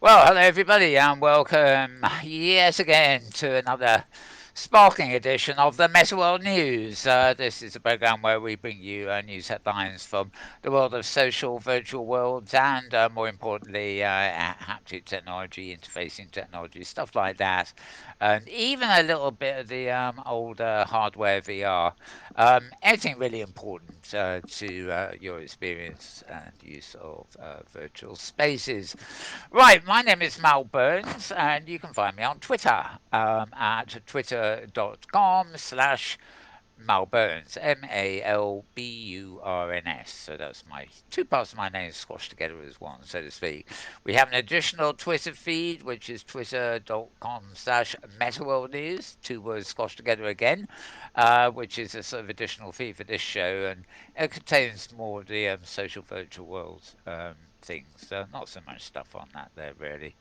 Well, hello everybody, and welcome yet again to another sparkling edition of the Metaworld News. This is a program where we bring you news headlines from the world of social, virtual worlds, and more importantly, haptic technology, interfacing technology, stuff like that, and even a little bit of the older hardware VR. Anything really important to your experience and use of virtual spaces. Right, my name is Mal Burns, and you can find me on Twitter at twitter.com/. Mal Burns, Malburns. So that's my two parts of my name squashed together as one, so to speak. We have an additional Twitter feed, which is twitter.com/MetaWorld News, two words squashed together again, which is a sort of additional feed for this show, and it contains more of the social virtual world things. Not so much stuff on that there, really.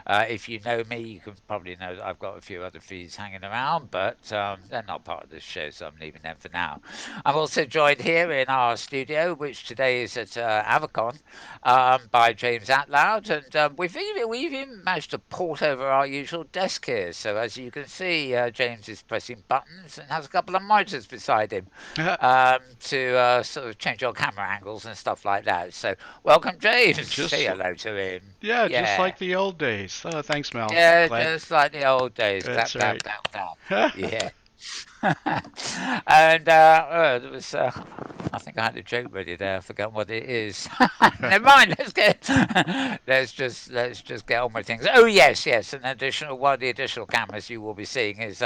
If you know me, you can probably know that I've got a few other feeds hanging around, but they're not part of this show, so I'm leaving them for now. I'm also joined here in our studio, which today is at Avacon, by James Atloud, and we've even managed to port over our usual desk here. So as you can see, James is pressing buttons and has a couple of monitors beside him to sort of change our camera angles and stuff like that. So welcome, James. Say just hello to him. yeah, just Yeah. like the old days. Thanks, Mel. Yeah, Glad. just like the old days. That's Clap, clap, right. clap, clap. Yeah. And there was, I think I had a joke ready there. I forgot what it is. Never mind. Let's just get on with things. Oh yes, yes. An additional one of the additional cameras you will be seeing is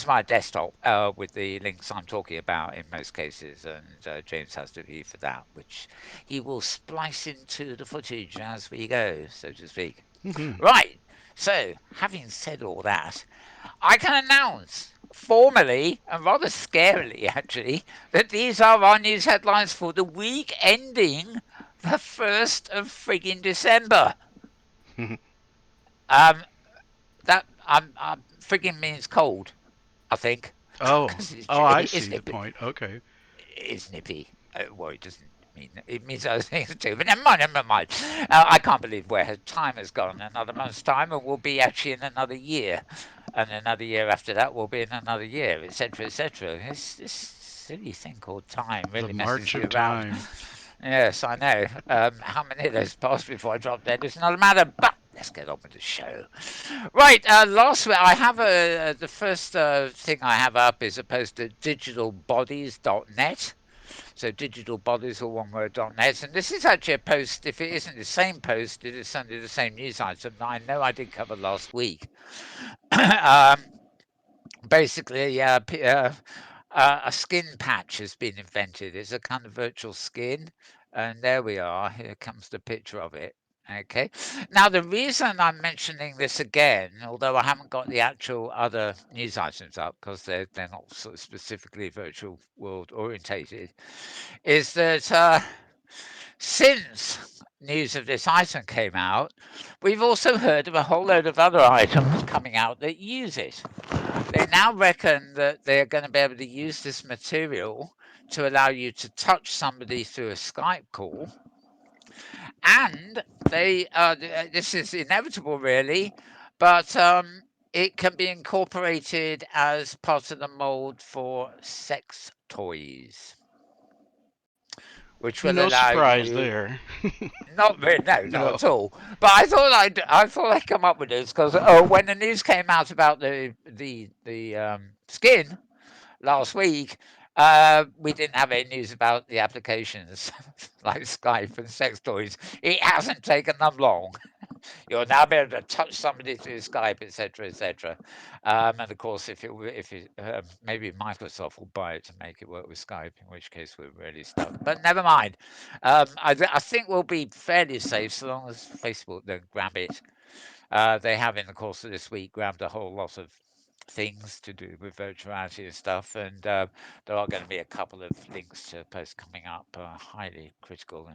my desktop with the links I'm talking about in most cases, and James has the view for that, which he will splice into the footage as we go, so to speak. Mhm. Right. So, having said all that, I can announce formally and rather scarily actually that these are our news headlines for the week ending the 1st of frigging December. Um, that frigging means cold, I think, oh, because oh, I it's see the nippy. point. Okay. It's nippy. Well, it doesn't mean it means other things too. But never mind, never mind. I can't believe where time has gone. Another month's time, and we'll be actually in another year, and another year after that, we'll be in another year, etc., etc. This silly thing called time The really messes march you of around. time. Yes, I know. How many of those passed before I dropped dead is another matter. But let's get on with the show. Right, last week I have the first thing I have up is a post at digitalbodies.net. So digital bodies or one word.net. And this is actually a post, if it isn't the same post, it is certainly the same news item that I know I did cover last week. um, basically, a skin patch has been invented. It's a kind of virtual skin. And there we are. Here comes the picture of it. Okay. Now, the reason I'm mentioning this again, although I haven't got the actual other news items up because they're not sort of specifically virtual world orientated, is that since news of this item came out, we've also heard of a whole load of other items coming out that use it. They now reckon that they're going to be able to use this material to allow you to touch somebody through a Skype call, and this is inevitable, really, but it can be incorporated as part of the mold for sex toys, which will No allow surprise you. there. Not really, no, not no. at all. But I thought I'd come up with this because when the news came out about the skin last week, we didn't have any news about the applications like Skype and sex toys. It hasn't taken them long. You'll now be able to touch somebody through Skype, etc., etc. And of course, if maybe Microsoft will buy it to make it work with Skype, in which case we're really stuck. But never mind. I think we'll be fairly safe so long as Facebook don't grab it. They have, in the course of this week, grabbed a whole lot of things to do with virtuality and stuff, and there are going to be a couple of links to posts coming up. Highly critical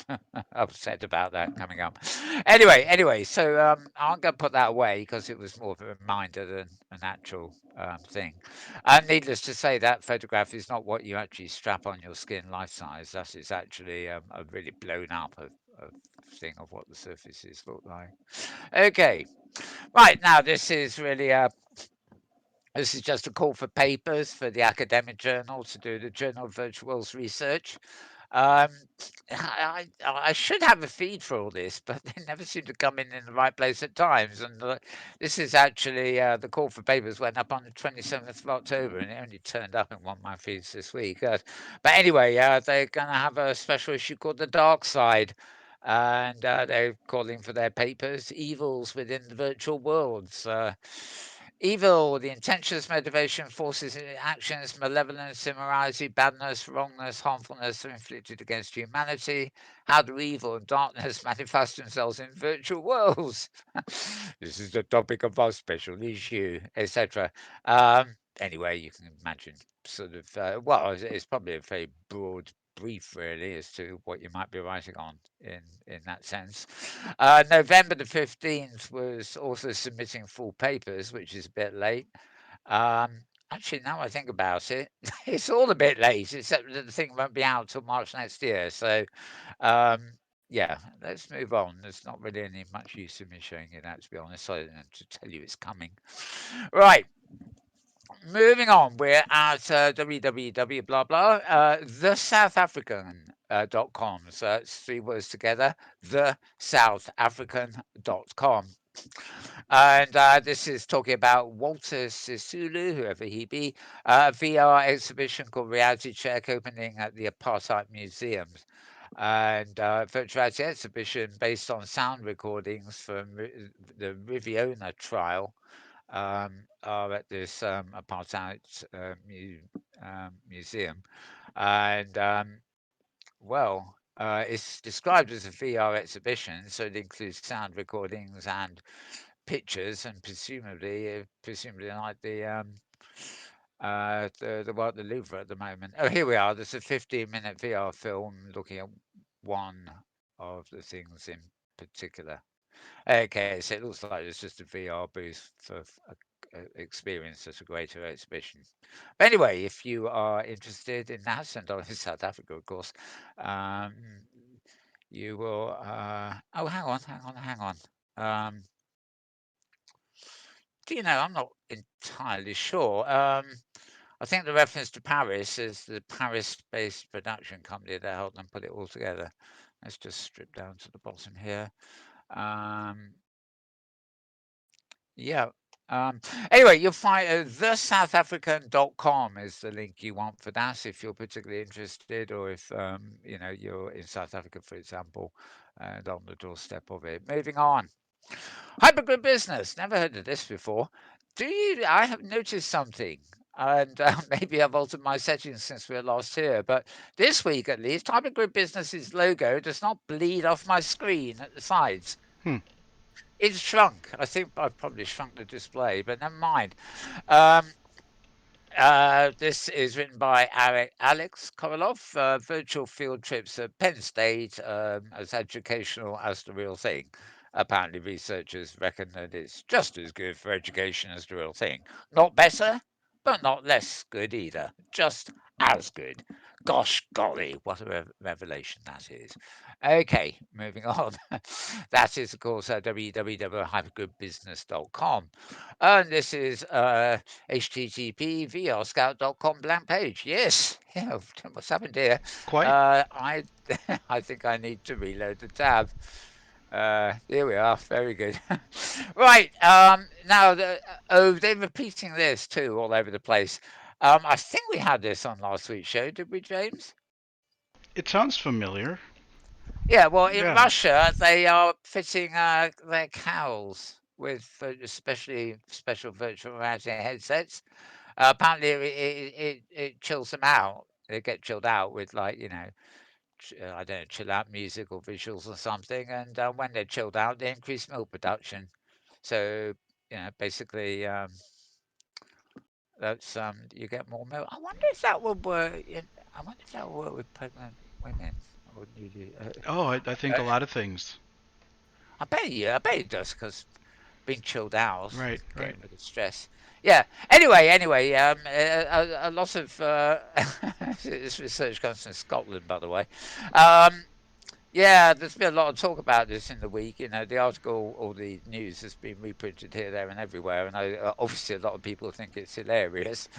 and upset about that coming up. Anyway, so I'm going to put that away because it was more of a reminder than an actual thing. And needless to say, that photograph is not what you actually strap on your skin life size. That is actually a really blown up thing of what the surfaces look like. Okay, right now this is just a call for papers for the academic journal to do the Journal of Virtual Worlds research. Um, I should have a feed for all this, but they never seem to come in the right place at times. And this is actually the call for papers went up on the 27th of October, and it only turned up in one of my feeds this week. But anyway, they're going to have a special issue called The Dark Side. And they're calling for their papers, Evils Within the Virtual Worlds. Evil, the intentions, motivation, forces, actions, malevolence, immorality, badness, wrongness, harmfulness are inflicted against humanity. How do evil and darkness manifest themselves in virtual worlds? This is the topic of our special issue, etc. Anyway, you can imagine sort of, well, it's probably a very broad brief really as to what you might be writing on in that sense. November the 15th was also submitting full papers, which is a bit late. Actually, now I think about it, it's all a bit late, except that the thing won't be out till March next year. So, um, yeah, let's move on. There's not really any much use in me showing you that, to be honest. So, to tell you it's coming. Right, moving on, we're at www blah blah the South African .com. So it's three words together, the South African.com. And this is talking about Walter Sisulu, whoever he be, a VR exhibition called Reality Check opening at the Apartheid Museum. And virtuality exhibition based on sound recordings from the Riviona trial are at this apartheid museum, and it's described as a VR exhibition, so it includes sound recordings and pictures, and presumably like the one at the Louvre at the moment. Oh, here we are. There's a 15-minute VR film looking at one of the things in particular. Okay, so it looks like it's just a VR booth for experience at a greater exhibition. But anyway, if you are interested in that, and in South Africa, of course, um, you will. Oh, hang on. Um, do you know? I'm not entirely sure. I think the reference to Paris is the Paris-based production company that helped them put it all together. Let's just strip down to the bottom here. Um, Yeah. Um, anyway, you'll find thesouthafrican.com is the link you want for that if you're particularly interested, or if you're in South Africa, for example, and on the doorstep of it. Moving on. Hypergrid business. Never heard of this before. Do you? I have noticed something. And maybe I've altered my settings since we were last here, but this week at least, Hypergrid Business's logo does not bleed off my screen at the sides. Hmm. It's shrunk. I think I've probably shrunk the display, but never mind. Um, this is written by Alex Korolov. Virtual field trips at Penn State as educational as the real thing. Apparently, researchers reckon that it's just as good for education as the real thing. Not better, but not less good either. Just as good. Gosh golly, what a revelation that is. Okay, moving on. That is, of course, www.hypergoodbusiness.com. And this is http vrscout.com blank page. Yes. Yeah, what's happened here? Quite. I I think I need to reload the tab. Here we are. Very good. Right. Now, they're repeating this too all over the place. I think we had this on last week's show, did we, James? It sounds familiar. Yeah. Well, in Yeah. Russia, they are fitting their cows with especially special virtual reality headsets. Apparently, it chills them out. They get chilled out with like I don't know, chill out music or visuals or something. And when they're chilled out, they increase milk production. So basically, that's you get more milk. I wonder if that would work. I wonder if that would work with pregnant women. Or newly, Oh, I think uh, a lot of things. I bet it does because being chilled out, Right, right. getting rid of stress. Yeah. Anyway, a lot of this research comes from Scotland, by the way. Um, Yeah, there's been a lot of talk about this in the week. You know, the article or the news has been reprinted here, there, and everywhere. And obviously, a lot of people think it's hilarious.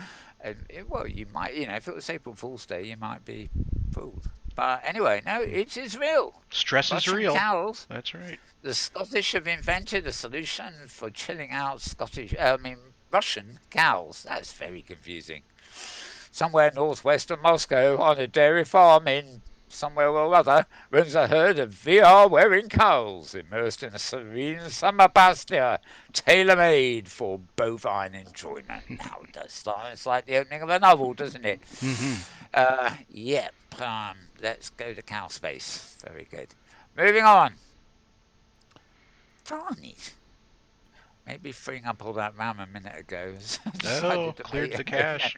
And well, you might, you know, if it was April Fool's Day, you might be fooled. But anyway, no, it is real. Stress is Russian real. cows. That's right. The Scottish have invented a solution for chilling out Russian cows. That's very confusing. Somewhere northwest of Moscow, on a dairy farm in somewhere or other, runs a herd of VR wearing cows immersed in a serene summer pasture tailor made for bovine enjoyment. Now, it does sound like the opening of a novel, doesn't it? Mm-hmm. Yep. Let's go to cow space. Very good. Moving on. Darn it. Maybe freeing up all that RAM a minute ago has Oh, decided to cleared the make cache.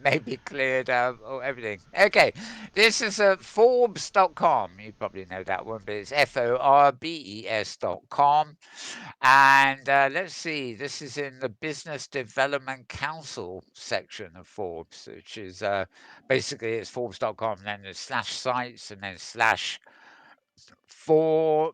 maybe cleared everything. Okay, this is Forbes.com. You probably know that one, but it's Forbes.com. And let's see, this is in the Business Development Council section of Forbes, which is basically it's Forbes.com, and then there's slash sites, and then slash for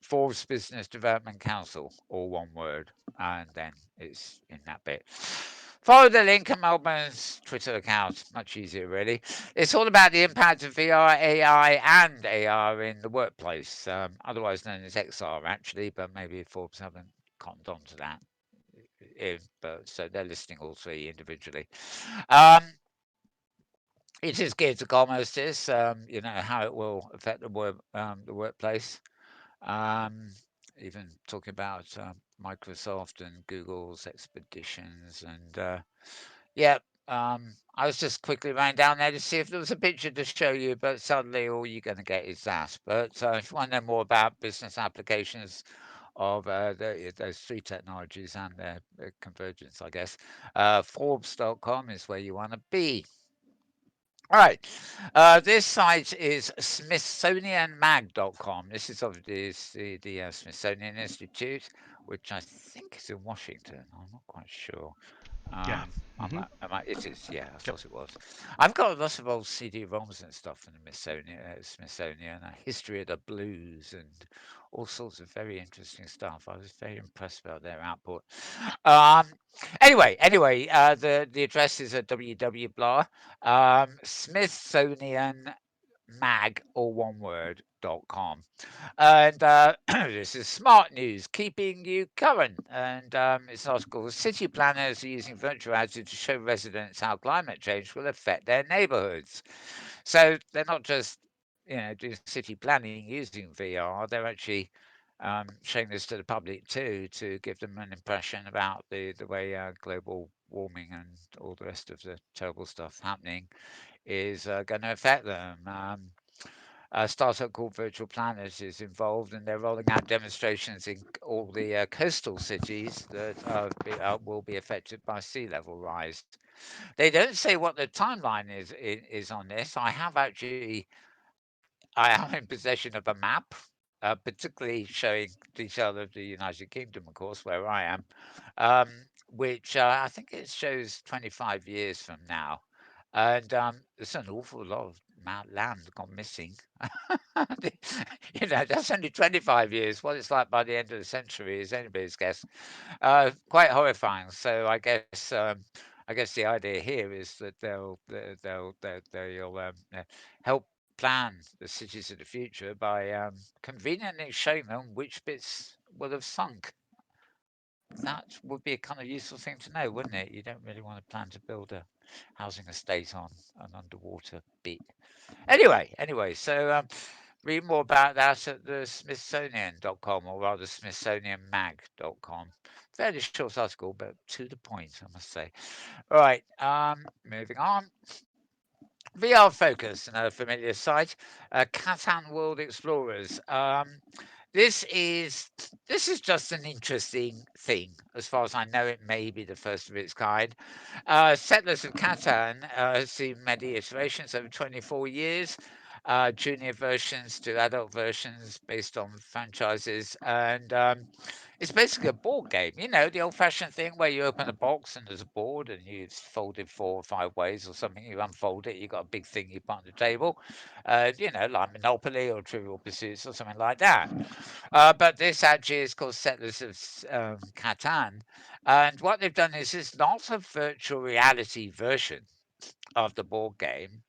Forbes Business Development Council, all one word, and then it's in that bit. Follow the link at Melbourne's Twitter account. Much easier, really. It's all about the impact of VR, AI, and AR in the workplace, otherwise known as XR, actually, but maybe Forbes haven't cottoned on to that. But so they're listing all three individually. Um, it is geared to commerce. This, you know, how it will affect the workplace. Um, Even talking about Microsoft and Google's expeditions, and yeah, I was just quickly running down there to see if there was a picture to show you, but suddenly all you're going to get is that. But if you want to know more about business applications of those three technologies and their convergence, I guess, Forbes.com is where you want to be. All right. This site is smithsonianmag.com. This is obviously the Smithsonian Institute, which I think is in Washington. I'm not quite sure. Yeah. Mm-hmm. It is, yeah, I Yep. thought it was. I've got lots of old CD-ROMs and stuff from the Smithsonian, a history of the blues and all sorts of very interesting stuff. I was very impressed about their output. Um, anyway, the address is at www blah Smithsonian Mag, all one word, .com. And this is smart news, keeping you current. And it's an article. City planners are using virtual reality to show residents how climate change will affect their neighbourhoods. So they're not just, you know, doing city planning using VR. They're actually showing this to the public too, to give them an impression about the way global warming and all the rest of the terrible stuff happening is going to affect them. A startup called Virtual Planets is involved, and they're rolling out demonstrations in all the coastal cities that will be affected by sea level rise. They don't say what the timeline is on this. I am in possession of a map, particularly showing detail of the United Kingdom, of course, where I am, which I think it shows 25 years from now. And there's an awful lot of land gone missing. You know, that's only 25 years. What it's like by the end of the century is anybody's guess. Quite horrifying. So I guess the idea here is that they'll help plan the cities of the future by conveniently showing them which bits will have sunk. That would be a kind of useful thing to know, wouldn't it? You don't really want to plan to build a housing estate on an underwater bit. Anyway, so read more about that at the Smithsonian.com, or rather Smithsonianmag.com. Fairly short article, but to the point, I must say. All right, moving on. VR Focus, another familiar site. Catan World Explorers. This is just an interesting thing, as far as I know. It may be the first of its kind. Settlers of Catan has seen many iterations over 24 years. junior versions to adult versions based on franchises, and it's basically a board game. You know, the old-fashioned thing where you open a box and there's a board and you fold it 4 or 5 ways or something. You unfold it, you got a big thing you put on the table. You know, like Monopoly or Trivial Pursuits or something like that. But this actually is called Settlers of Catan, and what they've done is it's not a virtual reality version of the board game.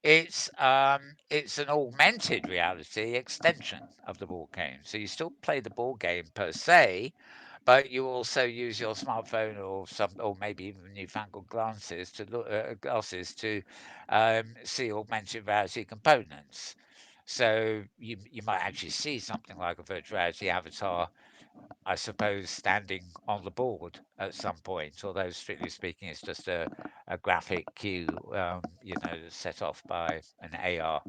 It's an augmented reality extension of the board game. So you still play the board game per se, but you also use your smartphone or maybe even newfangled glasses to see augmented reality components. So you might actually see something like a virtual reality avatar, I suppose, standing on the board at some point, although strictly speaking, it's just a graphic cue, set off by an AR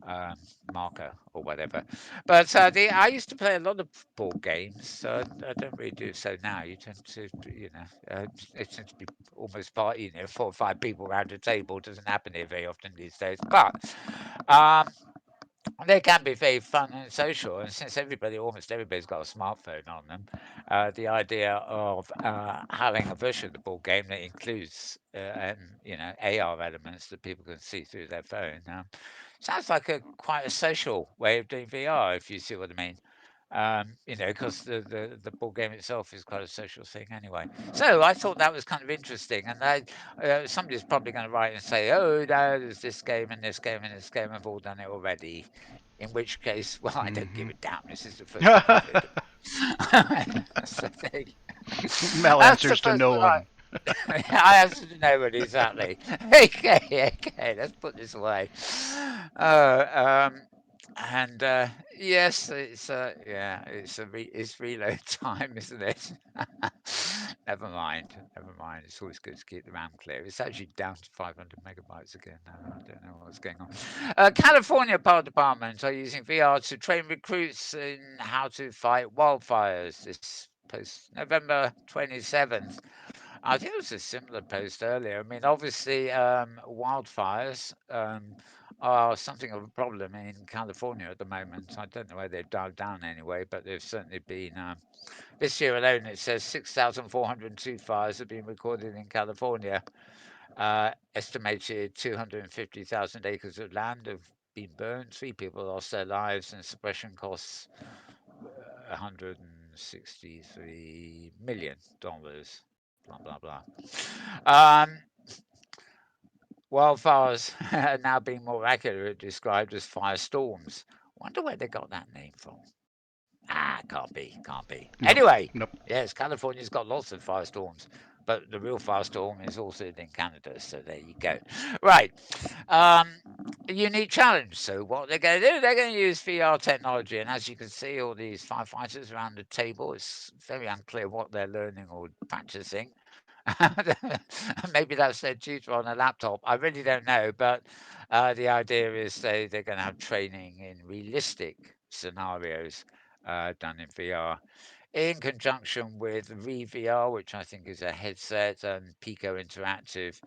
um, marker or whatever. But I used to play a lot of board games. So I don't really do so now. You tend to, it tends to be almost party, 4 or 5 people around a table. Doesn't happen here very often these days. But um, they can be very fun and social, and since almost everybody's got a smartphone on them, the idea of having a version of the board game that includes, AR elements that people can see through their phone, sounds like quite a social way of doing VR, if you see what I mean. Because the board game itself is quite a social thing anyway. So I thought that was kind of interesting, and somebody's probably going to write and say, "Oh, no, there's this game and this game and this game. I've all done it already." In which case, well, I don't give Hmm. a damn. This is the first one I've heard of. So Mel that's the answers to first no one one. I answer to nobody, exactly. Okay, let's put this away. Uh, um, and yes, it's reload time, isn't it? Never mind. It's always good to keep the RAM clear. It's actually down to 500 megabytes again now. I don't know what's going on. California Power Department are using VR to train recruits in how to fight wildfires. This post November 27th. I think it was a similar post earlier. I mean, obviously, wildfires are something of a problem in California at the moment. I don't know where they've dialed down anyway, but they've certainly been. This year alone, it says 6,402 fires have been recorded in California. Estimated 250,000 acres of land have been burned. 3 people lost their lives, and suppression costs $163 million. Blah blah blah. Um, Wildfires are now being more accurately described as firestorms. Wonder where they got that name from. Can't be. Nope. Anyway, Nope. yes, California's got lots of firestorms, but the real firestorm is also in Canada. So there you go. Right, um, a unique challenge. So what they're going to do? They're going to use VR technology, and as you can see, all these firefighters around the table. It's very unclear what they're learning or practicing. Maybe that's their tutor on a laptop. I really don't know, but the idea is they're going to have training in realistic scenarios done in VR in conjunction with ReVR, which I think is a headset, and Pico Interactive.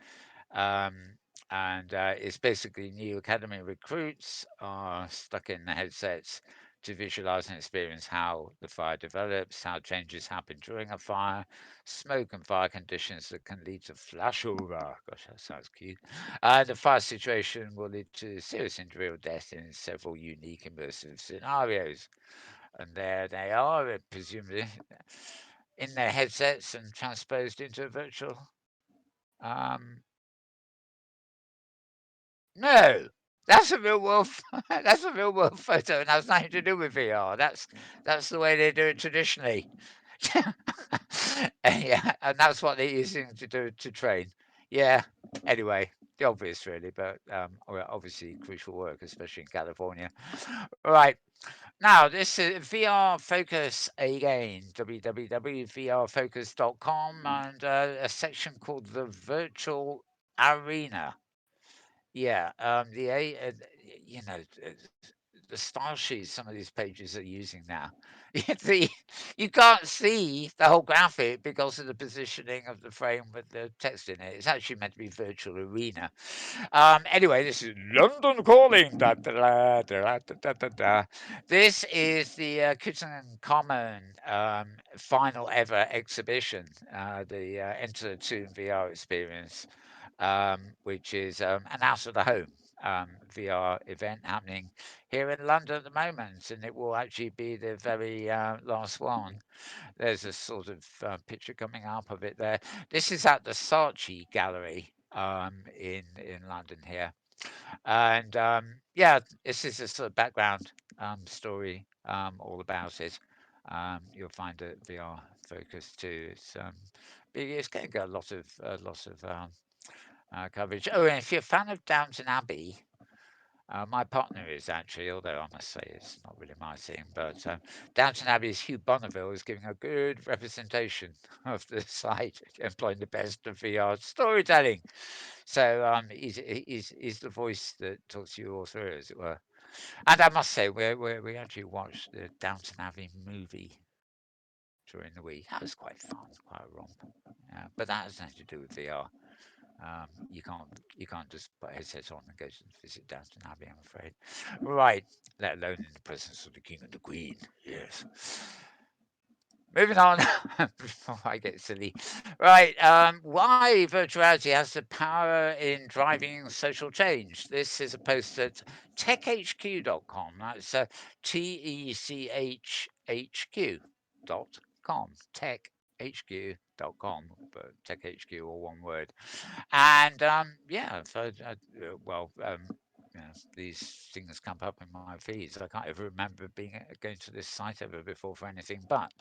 Um, and it's basically new academy recruits are stuck in the headsets to visualize and experience how the fire develops, how changes happen during a fire, smoke and fire conditions that can lead to flashover. Gosh, that sounds cute. The fire situation will lead to serious injury or death in several unique immersive scenarios. And there they are, presumably in their headsets and transposed into a virtual. Um, no, that's a real world. That's a real world photo, and has nothing to do with VR. That's the way they do it traditionally. Yeah, and that's what they're using to do to train. Yeah. Anyway, the obvious, really, but obviously crucial work, especially in California. Right. Now, this is VR Focus again, www.vrfocus.com, and a section called the Virtual Arena. Yeah, you know, the style sheets some of these pages are using now. the, you can't see the whole graphic because of the positioning of the frame with the text in it. It's actually meant to be virtual arena. Anyway, this is London Calling. Da, da, da, da, da, da, da, da. This is the Catan final ever exhibition, the Enter the Tomb VR experience, which is an out of the home VR event happening here in London at the moment, and it will actually be the very last one. There's a sort of picture coming up of it there. This is at the Saatchi Gallery in London here, and yeah, this is a sort of background story all about it. You'll find it VR focused too. It's going to get a lot of coverage. Oh, and if you're a fan of Downton Abbey, my partner is actually, although I must say it's not really my thing, but Downton Abbey's Hugh Bonneville is giving a good representation of the site, employing the best of VR storytelling. So he's the voice that talks you all through, as it were. And I must say, we actually watched the Downton Abbey movie during the week. That was quite fun, quite a romp. But that has nothing to do with VR. You can't just put a headset on and go to visit Downton Abbey, I'm afraid. Right, let alone in the presence of the King and the Queen. Yes. Moving on before I get silly. Right, why virtuality has the power in driving social change. This is a post at techhq.com. That's techhq.com. Techhq.com, but techhq all one word. And yeah, so well, you know, these things come up in my feeds. I can't ever remember going to this site ever before for anything but.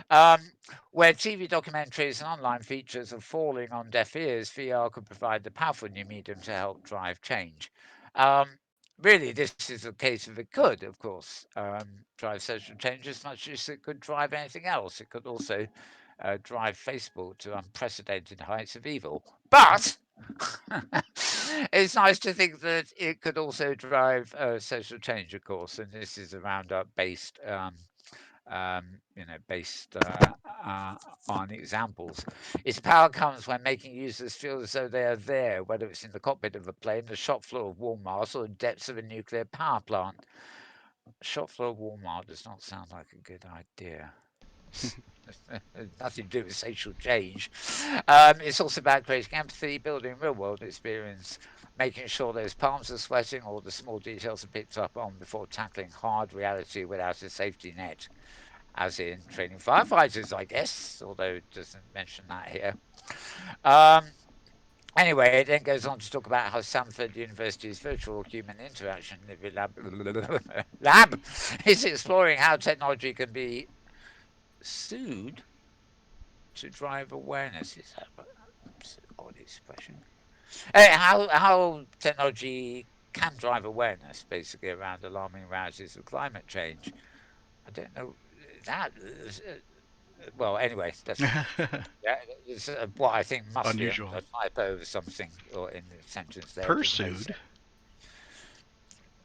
Um, where TV documentaries and online features are falling on deaf ears, VR could provide the powerful new medium to help drive change. Um, Really, this is a case of it could, of course, drive social change as much as it could drive anything else. It could also drive Facebook to unprecedented heights of evil. But it's nice to think that it could also drive social change, of course, and this is a roundup based on examples. Its power comes when making users feel as though they are there, whether it's in the cockpit of a plane, the shop floor of Walmart, or the depths of a nuclear power plant. Shop floor of Walmart does not sound like a good idea. Nothing to do with social change. It's also about creating empathy, building real world experience, making sure those palms are sweating or the small details are picked up on before tackling hard reality without a safety net, as in training firefighters, I guess, although it doesn't mention that here. Um, Anyway, it then goes on to talk about how Stanford University's virtual human interaction lab is exploring how technology can be sued to drive awareness. Is that an odd expression? How technology can drive awareness, basically, around alarming rises of climate change. I don't know that. Well, anyway, that's yeah, it's what I think must be Unusual. a typo or something, or in the sentence there. It doesn't make Pursued. sense.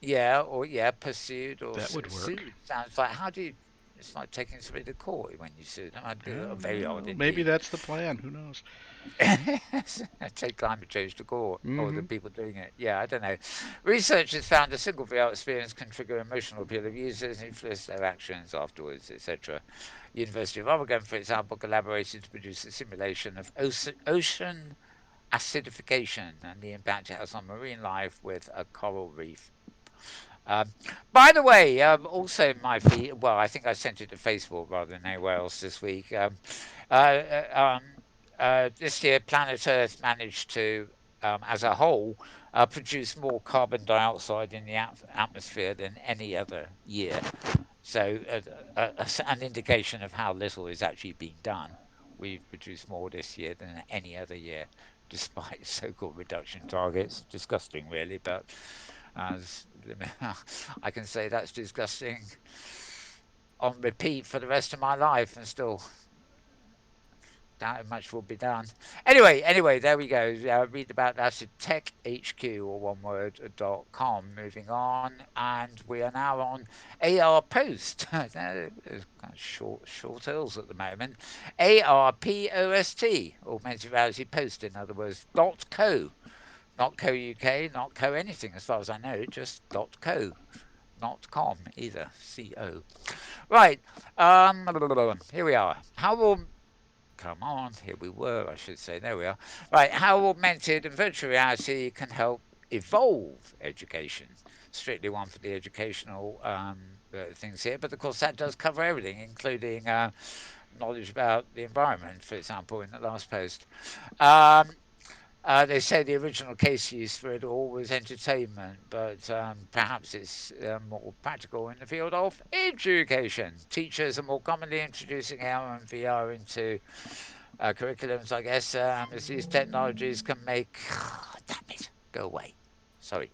Yeah, or yeah, pursued or That would work. sued. Sounds like how do you? It's like taking somebody to court when you sue them. I'd be very odd Well, maybe indeed. that's the plan. Who knows? Take climate change to court, or the Mm-hmm. people doing it. Yeah, I don't know. Researchers found a single VR experience can trigger emotional appeal of users and influence their actions afterwards, etc. University of Oregon, for example, collaborated to produce a simulation of ocean acidification and the impact it has on marine life with a coral reef. Um, by the way, also in my feed, well, I think I sent it to Facebook rather than anywhere else this week. Uh, uh, um, this year, planet Earth managed to, as a whole, produce more carbon dioxide in the atmosphere than any other year. So, an indication of how little is actually being done. We've produced more this year than any other year, despite so-called reduction targets. Disgusting, really, but as I can say that's disgusting on repeat for the rest of my life and still doubt much will be done. Anyway, there we go. Read about that at techhq or one word.com. Moving on, and we are now on AR Post. There's kind of short L's at the moment. ARPOST, augmented reality post, in other words, .co, not co UK, not co anything as far as I know, just .co, not com either, co. Right, here we are. How will Come on, here we were, I should say. There we are. Right, how augmented and virtual reality can help evolve education. Strictly one for the educational things here, but of course that does cover everything, including knowledge about the environment, for example, in the last post. Um, they say the original case use for it all was entertainment, but perhaps it's more practical in the field of education. Teachers are more commonly introducing AR and VR into curriculums, I guess, as these technologies can make. Damn it, go away. Sorry.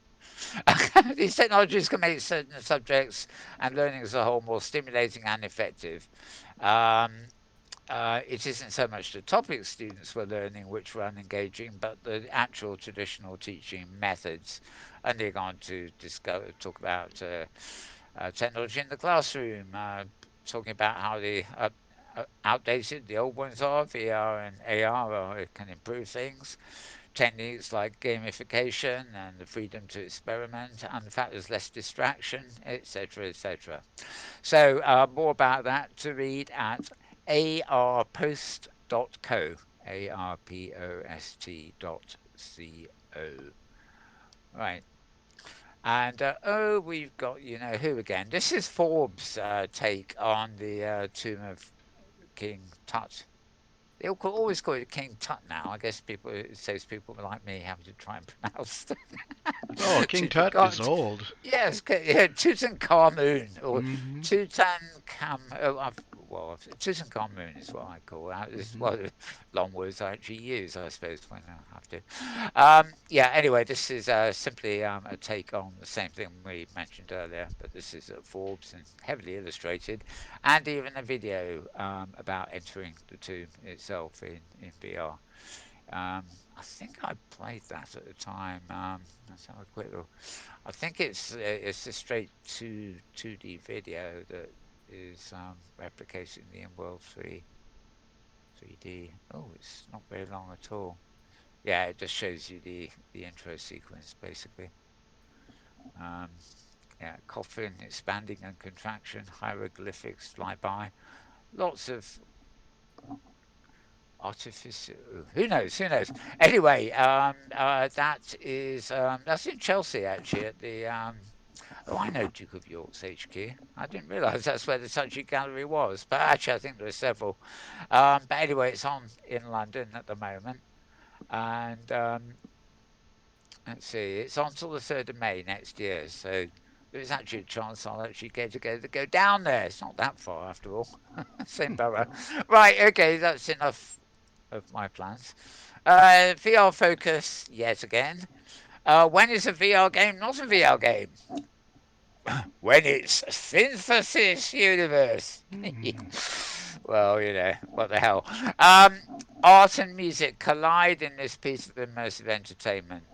These technologies can make certain subjects and learning as a whole more stimulating and effective. Um, it isn't so much the topics students were learning which were unengaging, but the actual traditional teaching methods. And they're going to talk about technology in the classroom, talking about how outdated the old ones are, VR and AR, or it can improve things. Techniques like gamification and the freedom to experiment, and the fact there's less distraction, etc., etc. So more about that to read at arpost.co, arpost.co. Right. And we've got you know who again. This is Forbes' take on the tomb of King Tut. They always call it King Tut now. I guess it saves people like me having to try and pronounce Oh, King Tut is Tutankhamun. old. Yes, yeah, Tutankhamun or Hmm. Tutankhamun is what I call that. Is Hmm. well, long words I actually use, I suppose, when I have to. Yeah. Anyway, this is simply a take on the same thing we mentioned earlier, but this is at Forbes and heavily illustrated, and even a video about entering the tomb itself in VR. I think I played that at the time. Let's have a quick look. I think it's a straight two D video that is replicating the in-world 3D. Oh, it's not very long at all. Yeah, it just shows you the intro sequence basically. Um, yeah, coffin expanding and contraction, hieroglyphics fly by, lots of artificial. Who knows? Who knows? Anyway, that's in Chelsea actually at the Oh, I know Duke of York's HQ. I didn't realise that's where the Touchy Gallery was, but actually I think there are several. But anyway, it's on in London at the moment, and let's see, it's on till the 3rd of May next year. So there's actually a chance I'll actually get to go down there. It's not that far after all. Same borough. Right. Okay, that's enough of my plans. VR focus yet again. When is a VR game not a VR game? When it's synthesis universe. Hmm. Well, what the hell. Art and music collide in this piece of immersive entertainment.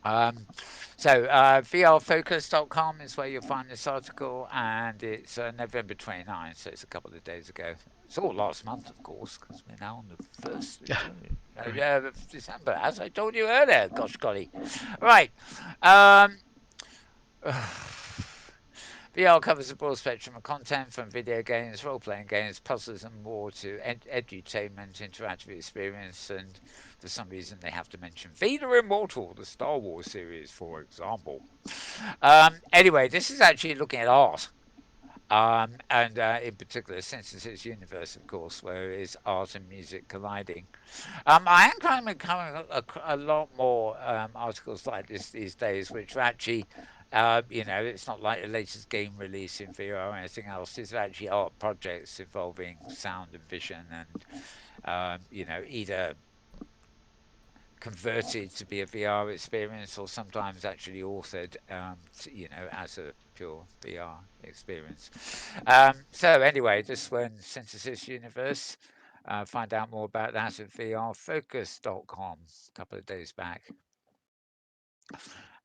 Um, VRfocus.com is where you'll find this article, and it's November 29th, so it's a couple of days ago. It's all last month, of course, because we're now on the 1st Yeah. Right. of December, as I told you earlier. Gosh golly. Right. Um, VR covers a broad spectrum of content from video games, role playing games, puzzles, and more to edutainment, interactive experience. And for some reason, they have to mention Vader Immortal, the Star Wars series, for example. Anyway, this is actually looking at art. And in particular, Synthesis Universe, of course, where it is art and music colliding. I am kind of becoming a lot more articles like this these days, which are actually, it's not like the latest game release in VR or anything else. These are actually art projects involving sound and vision, and either converted to be a VR experience or sometimes actually authored, as a pure VR experience. So anyway, this one, Synthesis Universe. Find out more about that at vrfocus.com a couple of days back.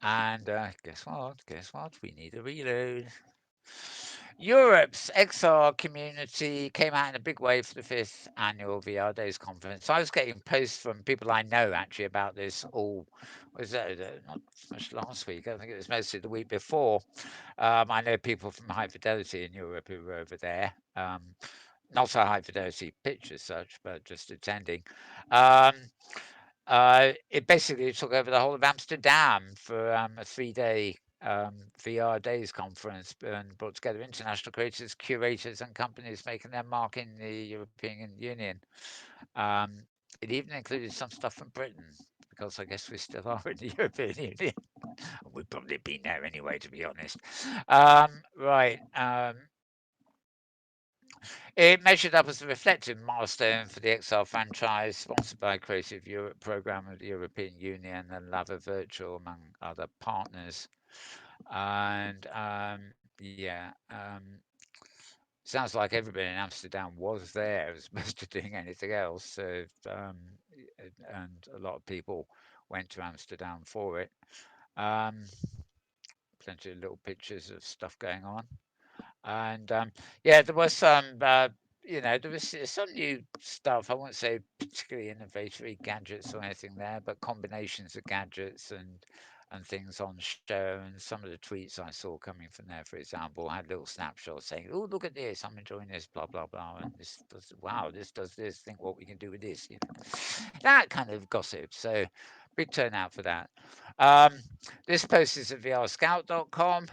And guess what? Guess what? We need a reload. Europe's XR community came out in a big way for the fifth annual VR Days conference. I was getting posts from people I know actually about this all, was that not so much last week? I think it was mostly the week before. I know people from High Fidelity in Europe who were over there. Not a high fidelity pitch as such, but just attending. Um, it basically took over the whole of Amsterdam for a 3 day VR Days conference and brought together international creators, curators, and companies making their mark in the European Union. Um, it even included some stuff from Britain because I guess we still are in the European Union. We've probably been there anyway, to be honest. Right. It measured up as a reflective milestone for the XR franchise, sponsored by Creative Europe Programme of the European Union and Lava Virtual, among other partners. And yeah, sounds like everybody in Amsterdam was there as opposed to doing anything else. So, and a lot of people went to Amsterdam for it. Um, Plenty of little pictures of stuff going on. And yeah, there was some, there was some new stuff. I won't say particularly innovatory gadgets or anything there, but combinations of gadgets and things on show. And some of the tweets I saw coming from there, for example, had little snapshots saying, "Oh, look at this! I'm enjoying this." Blah blah blah. And this does wow, this does this. Think what we can do with this. That kind of gossip. So big turnout for that. Um, this post is at vrscout.com.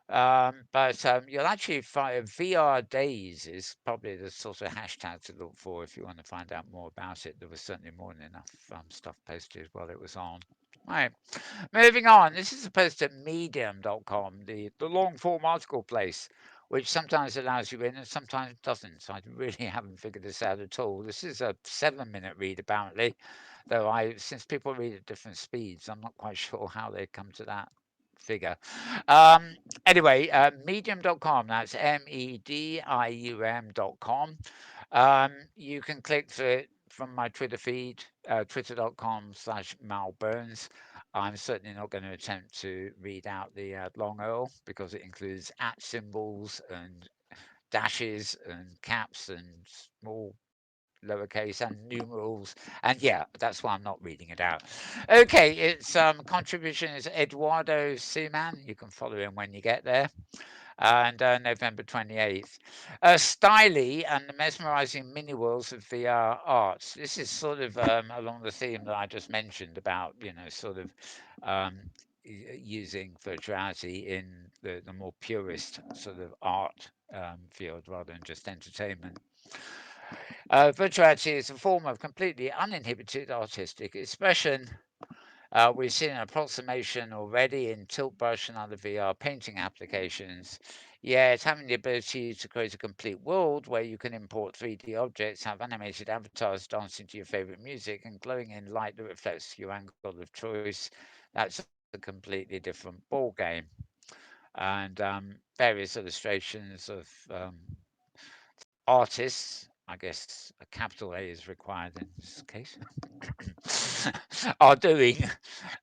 But you'll actually find VR Days is probably the sort of hashtag to look for if you want to find out more about it. There was certainly more than enough stuff posted while it was on. Right, moving on. This is a post at medium.com, the long form article place, which sometimes allows you in and sometimes doesn't. So I really haven't figured this out at all. This is a 7 minute read, apparently, though since people read at different speeds, I'm not quite sure how they come to that figure. Anyway, medium.com, that's medium.com. You can click through it from my Twitter feed, twitter.com/malburns. I'm certainly not going to attempt to read out the long URL because it includes at symbols and dashes and caps and small lowercase and numerals. And yeah, that's why I'm not reading it out. Okay, its contribution is Eduardo Suman. You can follow him when you get there. And November 28th. Styly and the mesmerizing mini worlds of VR art. This is sort of along the theme that I just mentioned about, sort of um, using virtuality in the more purist sort of art field rather than just entertainment. Virtuality is a form of completely uninhibited artistic expression. We've seen an approximation already in Tilt Brush and other VR painting applications. Yet, having the ability to create a complete world where you can import 3D objects, have animated avatars dancing to your favorite music, and glowing in light that reflects your angle of choice, that's a completely different ball game. And various illustrations of artists, I guess a capital A is required in this case, are doing.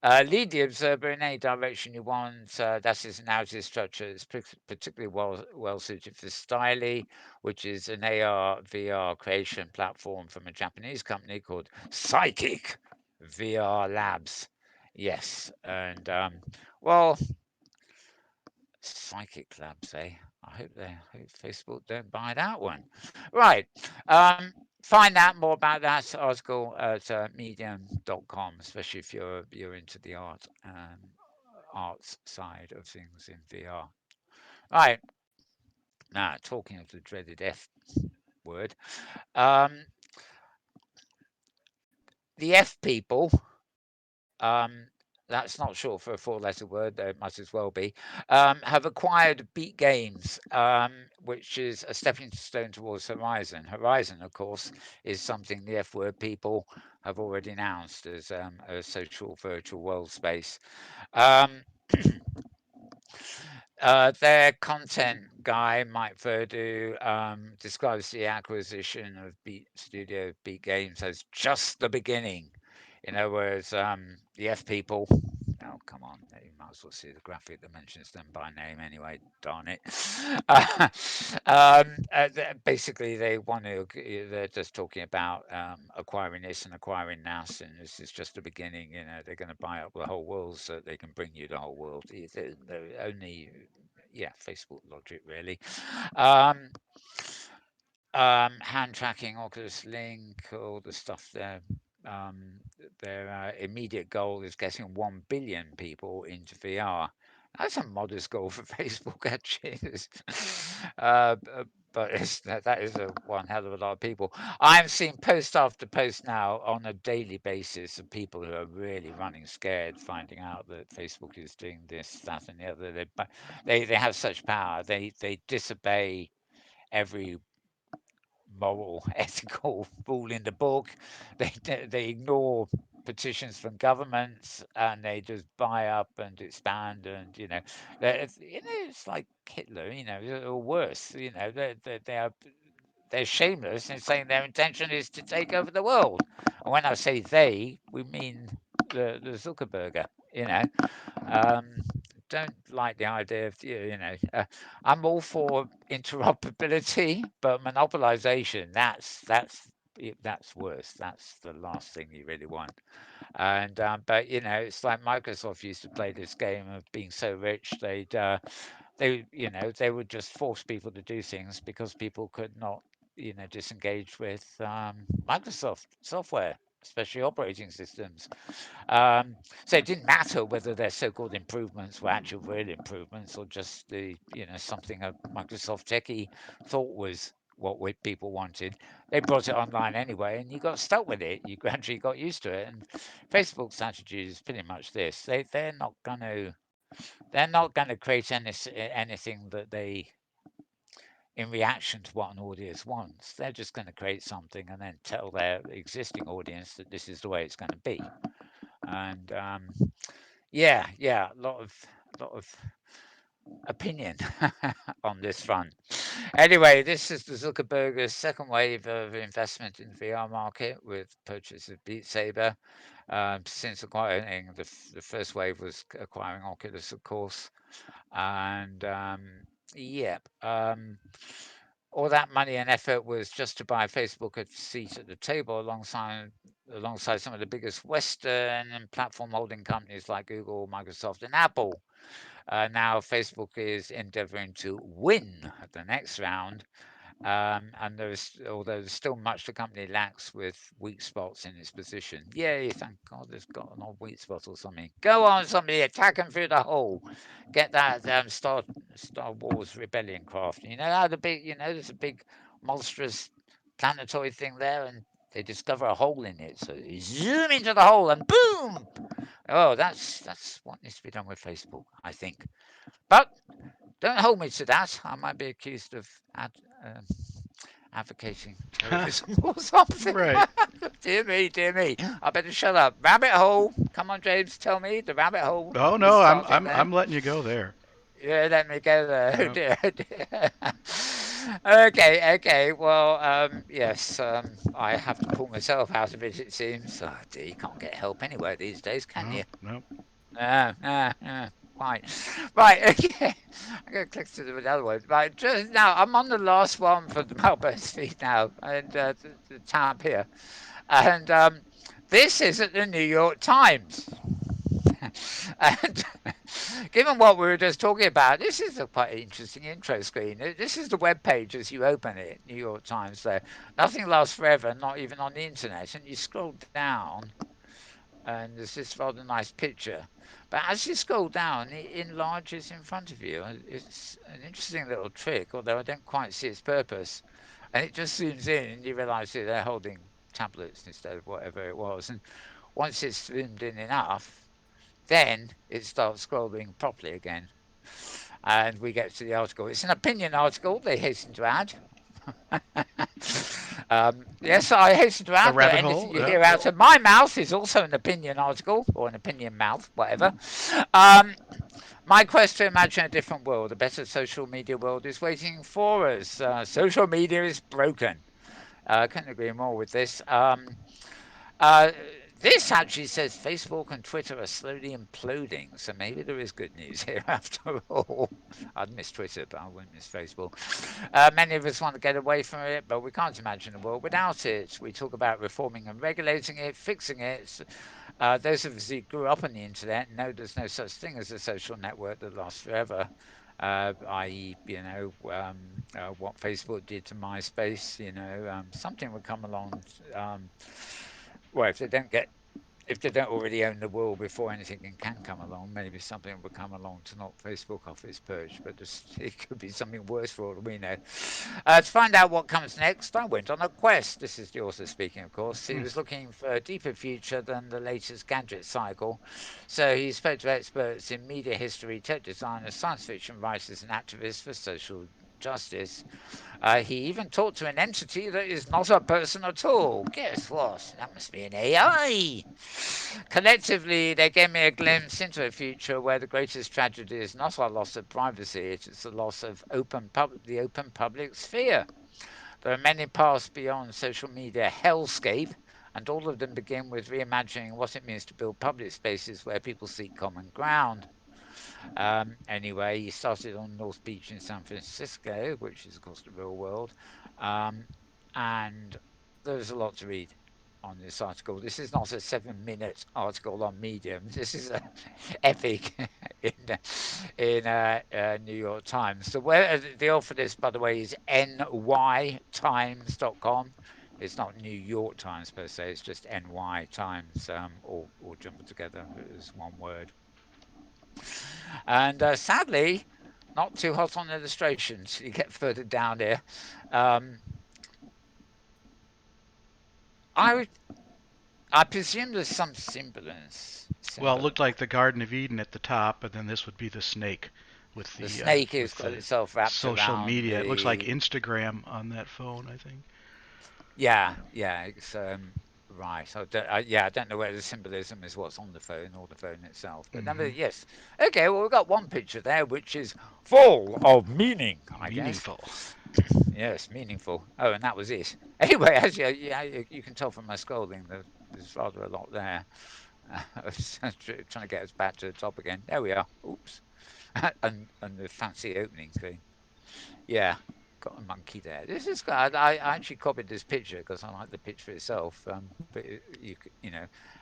Lead the observer in any direction you want. That is a narrative structure. It's particularly well suited for Styly, which is an AR VR creation platform from a Japanese company called Psychic VR Labs. Yes, and well, Psychic Labs, eh? I hope Facebook don't buy that one. Right. Find out more about that article at medium.com, especially if you're into the arts side of things in VR. Right. Now, talking of the dreaded F word, um, the F people, that's not short for a four-letter word, though it might as well be, have acquired Beat Games, which is a stepping stone towards Horizon. Horizon, of course, is something the F word people have already announced as a social virtual world space. Um, Their content guy, Mike Verdu, describes the acquisition of Beat Studio Beat Games as just the beginning. Whereas the F people, oh come on, you might as well see the graphic that mentions them by name anyway. Darn it. Uh, Basically, they want to. They're just talking about acquiring this and acquiring that, and this is just the beginning. They're going to buy up the whole world so that they can bring you the whole world. They're only, yeah, Facebook logic really. Um, Hand tracking, Oculus Link, all the stuff there. Um, their immediate goal is getting 1 billion people into VR. That's a modest goal for Facebook, actually. But that is one hell of a lot of people. I'm seeing post after post now on a daily basis of people who are really running scared, finding out that Facebook is doing this, that, and the other. They have such power. They disobey every moral, ethical rule in the book. They ignore petitions from governments and they just buy up and expand and it's like Hitler, or worse. They're shameless in saying their intention is to take over the world. And when I say they, we mean the Zuckerberger. You know, um, don't like the idea of I'm all for interoperability, but monopolization that's worse. That's the last thing you really want. And but it's like Microsoft used to play this game of being so rich they would just force people to do things because people could not disengage with Microsoft software, especially operating systems. So it didn't matter whether their so-called improvements were actual real improvements or just something a Microsoft techie thought was what people wanted. They brought it online anyway, and you got stuck with it. You gradually got used to it. And Facebook's strategy is pretty much this: they're not going to create anything that they in reaction to what an audience wants. They're just going to create something and then tell their existing audience that this is the way it's going to be. And yeah, a lot of opinion on this front. Anyway, this is the Zuckerberg's second wave of investment in the VR market with purchase of Beat Saber. Since acquiring the first wave was acquiring Oculus, of course, and yeah, all that money and effort was just to buy Facebook a seat at the table alongside some of the biggest Western and platform holding companies like Google, Microsoft, and Apple. Now Facebook is endeavoring to win the next round, and although there's still much the company lacks with weak spots in its position. Yay, thank God there's got an old weak spot or something. Go on, somebody, attack them through the hole. Get that Star Wars rebellion craft. There's a big monstrous planetoid thing there, and they discover a hole in it. So they zoom into the hole and boom! Oh, that's what needs to be done with Facebook, I think. But don't hold me to that. I might be accused of um, advocating terrorism or something. Right. Dear me, dear me. I better shut up. Rabbit hole. Come on, James, tell me the rabbit hole. Oh We no, I'm started I'm there. I'm letting you go there. Yeah, let me go there. Oh Yep. dear, oh dear. Okay, okay. Well, yes, I have to pull myself out of it. It seems. Oh dear, you can't get help anywhere these days, can No, you? no. No, no, no. Quite. Right, okay. I'm going to click to the other one. Right, just now, I'm on the last one for the Melbourne feed now, and the tab here. And this is at the New York Times. And given what we were just talking about, this is a quite interesting intro screen. This is the web page as you open it, New York Times there. Nothing lasts forever, not even on the internet. And you scroll down, and there's this rather nice picture. But as you scroll down, it enlarges in front of you. It's an interesting little trick, although I don't quite see its purpose. And it just zooms in, and you realise that they're holding tablets instead of whatever it was. And once it's zoomed in enough, then it starts scrolling properly again. And we get to the article. It's an opinion article, they hasten to add. Yes, I hasten to A add that rabbit anything hole. you Yep. hear out of my mouth is also an opinion article or an opinion mouth, whatever. Um, My quest to imagine a different world, a better social media world, is waiting for us. Social media is broken. I couldn't agree more with this. Uh, this actually says Facebook and Twitter are slowly imploding, so maybe there is good news here after all. I'd miss Twitter, but I wouldn't miss Facebook. Many of us want to get away from it, but we can't imagine a world without it. We talk about reforming and regulating it, fixing it. Those of us who grew up on the internet know there's no such thing as a social network that lasts forever. I.e., what Facebook did to MySpace. Something would come along. Um, well, if they don't already own the world before anything can come along, maybe something will come along to knock Facebook off its perch. But it could be something worse for all we know. To find out what comes next, I went on a quest. This is the author speaking, of course. He Hmm. was looking for a deeper future than the latest gadget cycle. So he spoke to experts in media history, tech designers, science fiction writers, and activists for social justice. He even talked to an entity that is not a person at all. Guess what? That must be an AI. Collectively, they gave me a glimpse into a future where the greatest tragedy is not our loss of privacy, it is the loss of the open public sphere. There are many paths beyond social media hellscape, and all of them begin with reimagining what it means to build public spaces where people seek common ground. Anyway, he started on North Beach in San Francisco, which is, of course, the real world. Um, and there's a lot to read on this article. This is not a 7-minute article on Medium. This is an epic in New York Times. So where the author for this, by the way, is nytimes.com. It's not New York Times per se. It's just NY Times, all jumbled together as one word. And sadly, not too hot on illustrations. You get further down here. Um, I I presume there's some semblance. Well, it looked like the Garden of Eden at the top, and then this would be the snake The snake has with got the itself wrapped social around media. It looks like the. Instagram on that phone, I think. Yeah, yeah. It's right. I don't know whether the symbolism is what's on the phone or the phone itself. But Hmm. nevertheless, yes. Okay. Well, we've got one picture there, which is full of meaning, I guess. Meaningful. Yes, meaningful. Oh, and that was it. Anyway, as yeah, you can tell from my scrolling, there's rather a lot there. I was trying to get us back to the top again. There we are. Oops. And the fancy opening screen. Yeah, got a monkey there. This is good. I actually copied this picture because I like the picture itself. But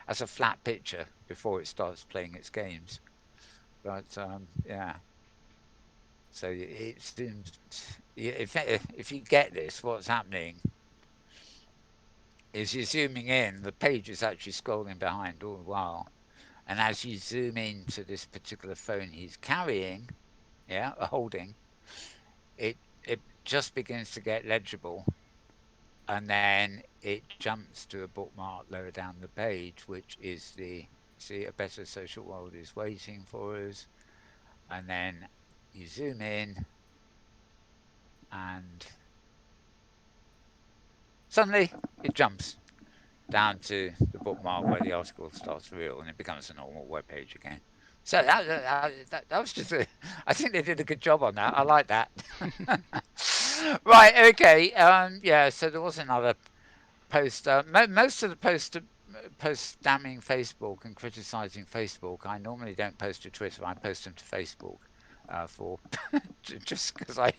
as a flat picture before it starts playing its games. But yeah, so it seems if you get this, what's happening is you're zooming in. The page is actually scrolling behind all the while, and as you zoom into this particular phone he's carrying, yeah, holding, it just begins to get legible, and then it jumps to a bookmark lower down the page, which is the see a better social world is waiting for us, and then you zoom in, and suddenly it jumps down to the bookmark where the article starts real, and it becomes a normal web page again. So that was just I think they did a good job on that. I like that. Right, okay. Yeah, so there was another post. Most of the posts damning Facebook and criticizing Facebook, I normally don't post to Twitter. I post them to Facebook for just because I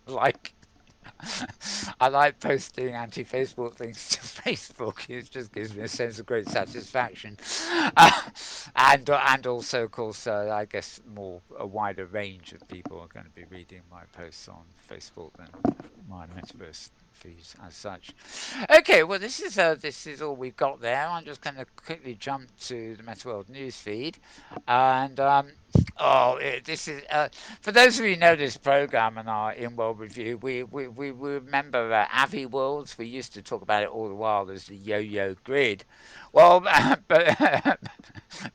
like I like posting anti-Facebook things to Facebook. It just gives me a sense of great satisfaction, uh, and also, of course, I guess a wider range of people are going to be reading my posts on Facebook than my metaverse feeds as such. Okay, well, this is all we've got there. I'm just going to quickly jump to the Metaworld news feed, and this is for those of you who know this program and our in-world review, we remember Avi Worlds. We used to talk about it all the while as the yo-yo grid. Well, but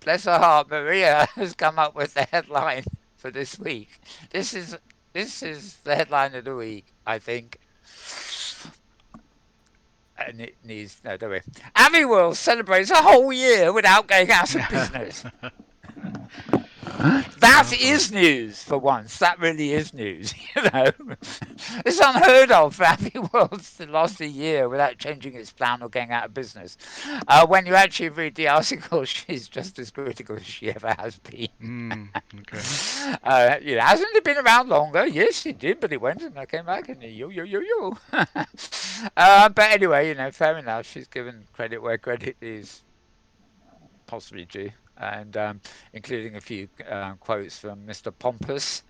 bless her heart, Maria has come up with the headline for this week. This is this is the headline of the week, I think. And it needs no, don't worry. Avi World celebrates a whole year without going out of business. That Oh boy. is news for once. That really is news. It's unheard of for Abbey World to last a year without changing its plan or going out of business. When you actually read the article, she's just as critical as she ever has been. Okay. Hasn't it been around longer? Yes, it did, but it went and I came back and yo. But anyway, fair enough. She's given credit where credit is possibly due, and including a few quotes from Mr. Pompous.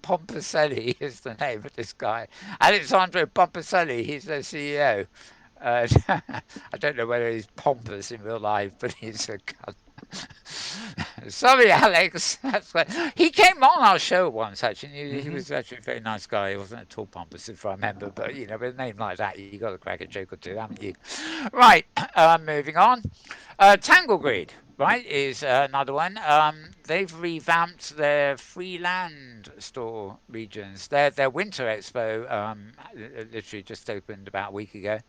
Pomposelli is the name of this guy. Alessandro Pomposelli, he's their CEO. I don't know whether he's pompous in real life, but he's a Sorry, Alex. He came on our show once. Actually, he Hmm. was actually a very nice guy. He wasn't at all pompous, if I remember. But with a name like that, you got to crack a joke or two, haven't you? Right. Moving on. Tangle Greed, right, is another one. They've revamped their free land store regions. Their winter expo literally just opened about a week ago.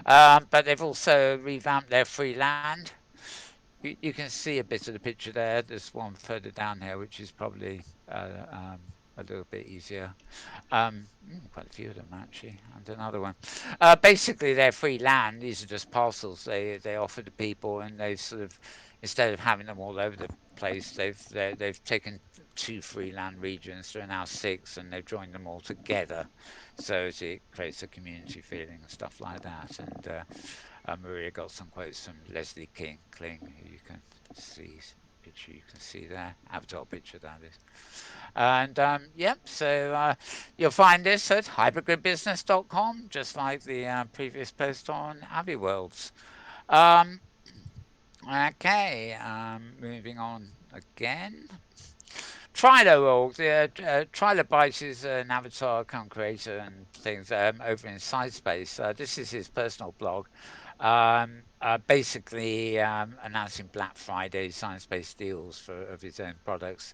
But they've also revamped their free land. You can see a bit of the picture there. There's one further down here, which is probably a little bit easier. Quite a few of them actually, and another one. Basically, they're free land. These are just parcels they offer to people, and they've sort of instead of having them all over the place, they've taken two free land regions. There are now six, and they've joined them all together, so it creates a community feeling and stuff like that. And Maria got some quotes from Leslie Kling, who you can see picture you can see there, avatar picture that is. And yep, so you'll find this at hypergridbusiness.com, just like the previous post on Abbey Worlds. Um, okay, moving on again. Trilo, Trilobyte is an avatar content creator and things over in Sidespace. This is his personal blog. Basically announcing Black Friday science-based deals of his own products.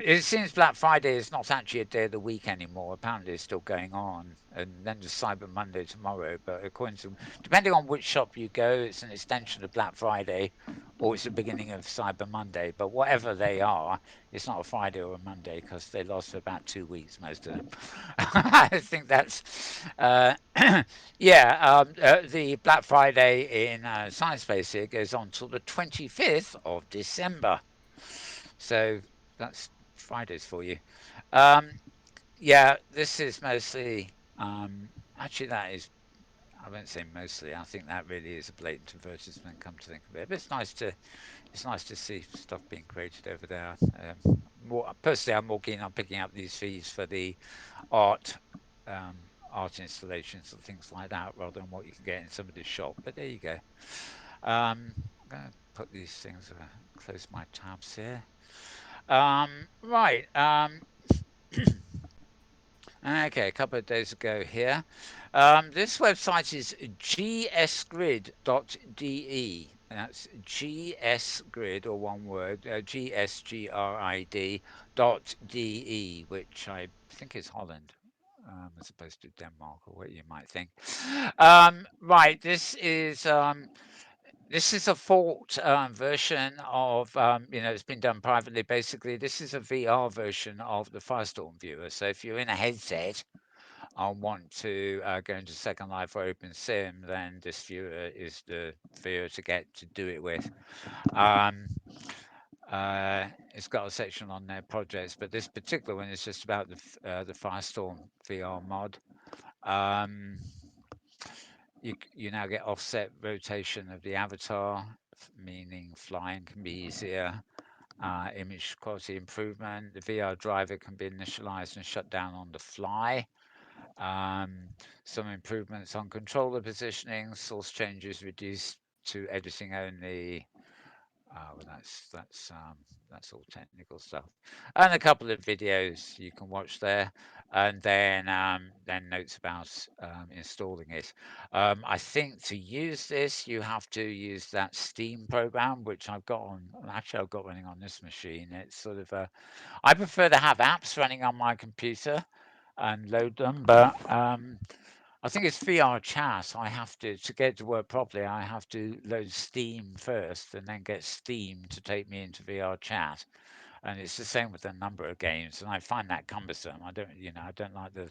It seems Black Friday is not actually a day of the week anymore. Apparently, it's still going on, and then there's Cyber Monday tomorrow. But according to, depending on which shop you go, it's an extension of Black Friday, or it's the beginning of Cyber Monday. But whatever they are, it's not a Friday or a Monday because they last for about 2 weeks, most of them. I think that's, yeah, the Black Friday in Science Space here goes on till the 25th of December. So that's Fridays for you. Um, yeah, this is mostly, actually, that is, I won't say mostly. I think that really is a blatant advertisement. Come to think of it, but it's nice to see stuff being created over there. More personally, I'm more keen on picking up these fees for the art, art installations and things like that, rather than what you can get in somebody's shop. But there you go. I'm gonna put these things. Close my tabs here. Right. Okay, a couple of days ago here. This website is gsgrid.de. That's gsgrid, or one word, gsgrid dot de, which I think is Holland, as opposed to Denmark, or what you might think. Right, this is a forked version of, it's been done privately. Basically, this is a VR version of the Firestorm viewer. So if you're in a headset and want to go into Second Life or OpenSim, then this viewer is the viewer to get to do it with. Um, it's got a section on their projects, but this particular one is just about the Firestorm VR mod. Um, you now get offset rotation of the avatar, meaning flying can be easier. Image quality improvement. The VR driver can be initialized and shut down on the fly. Um, some improvements on controller positioning. Source changes reduced to editing only. Well, that's all technical stuff, and a couple of videos you can watch there, and then notes about installing it. I think to use this, you have to use that Steam program, which I've got on. Actually, I've got running on this machine. It's sort of I prefer to have apps running on my computer and load them, but I think it's VR chat. I have to get it to work properly. I have to load Steam first, and then get Steam to take me into VR chat. And it's the same with a number of games, and I find that cumbersome. I don't like the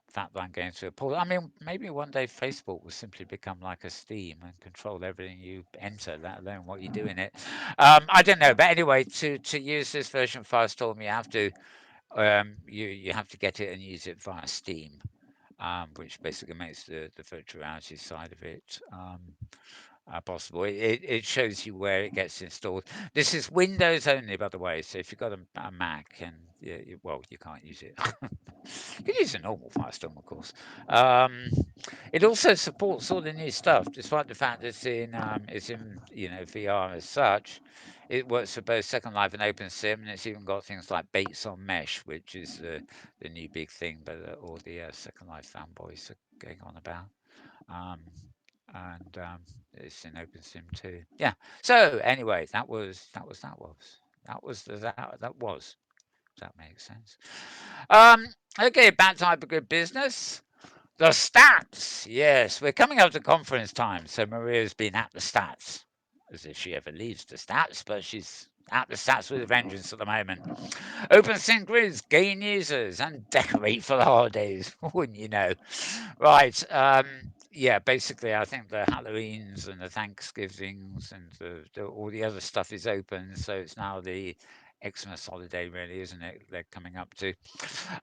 fact that I'm going through a pool. I mean, maybe one day Facebook will simply become like a Steam and control everything you enter, let alone what you do in it. I don't know, but anyway, to use this version of Firestorm, you have to get it and use it via Steam, which basically makes the virtual reality side of it possible. It shows you where it gets installed. This is Windows only, by the way. So if you've got a Mac, and well, you can't use it. You can use a normal Firestorm, of course. Um, it also supports all the new stuff, despite the fact that it's in VR as such. It works for both Second Life and OpenSim, and it's even got things like Bates on Mesh, which is the new big thing, but all the Second Life fanboys are going on about. Um, and it's in OpenSim too. Yeah. So anyway, that was. If that makes sense. Um, okay, back to hypergrid business. The stats. Yes, we're coming up to conference time, so Maria's been at the stats, as if she ever leaves the stats, but she's at the stats with a vengeance at the moment. OpenSync grids gain users and decorate for the holidays, wouldn't you know? Right. Yeah, basically, I think the Halloweens and the Thanksgivings and all the other stuff is open. So it's now the Xmas holiday, really, isn't it? They're coming up to.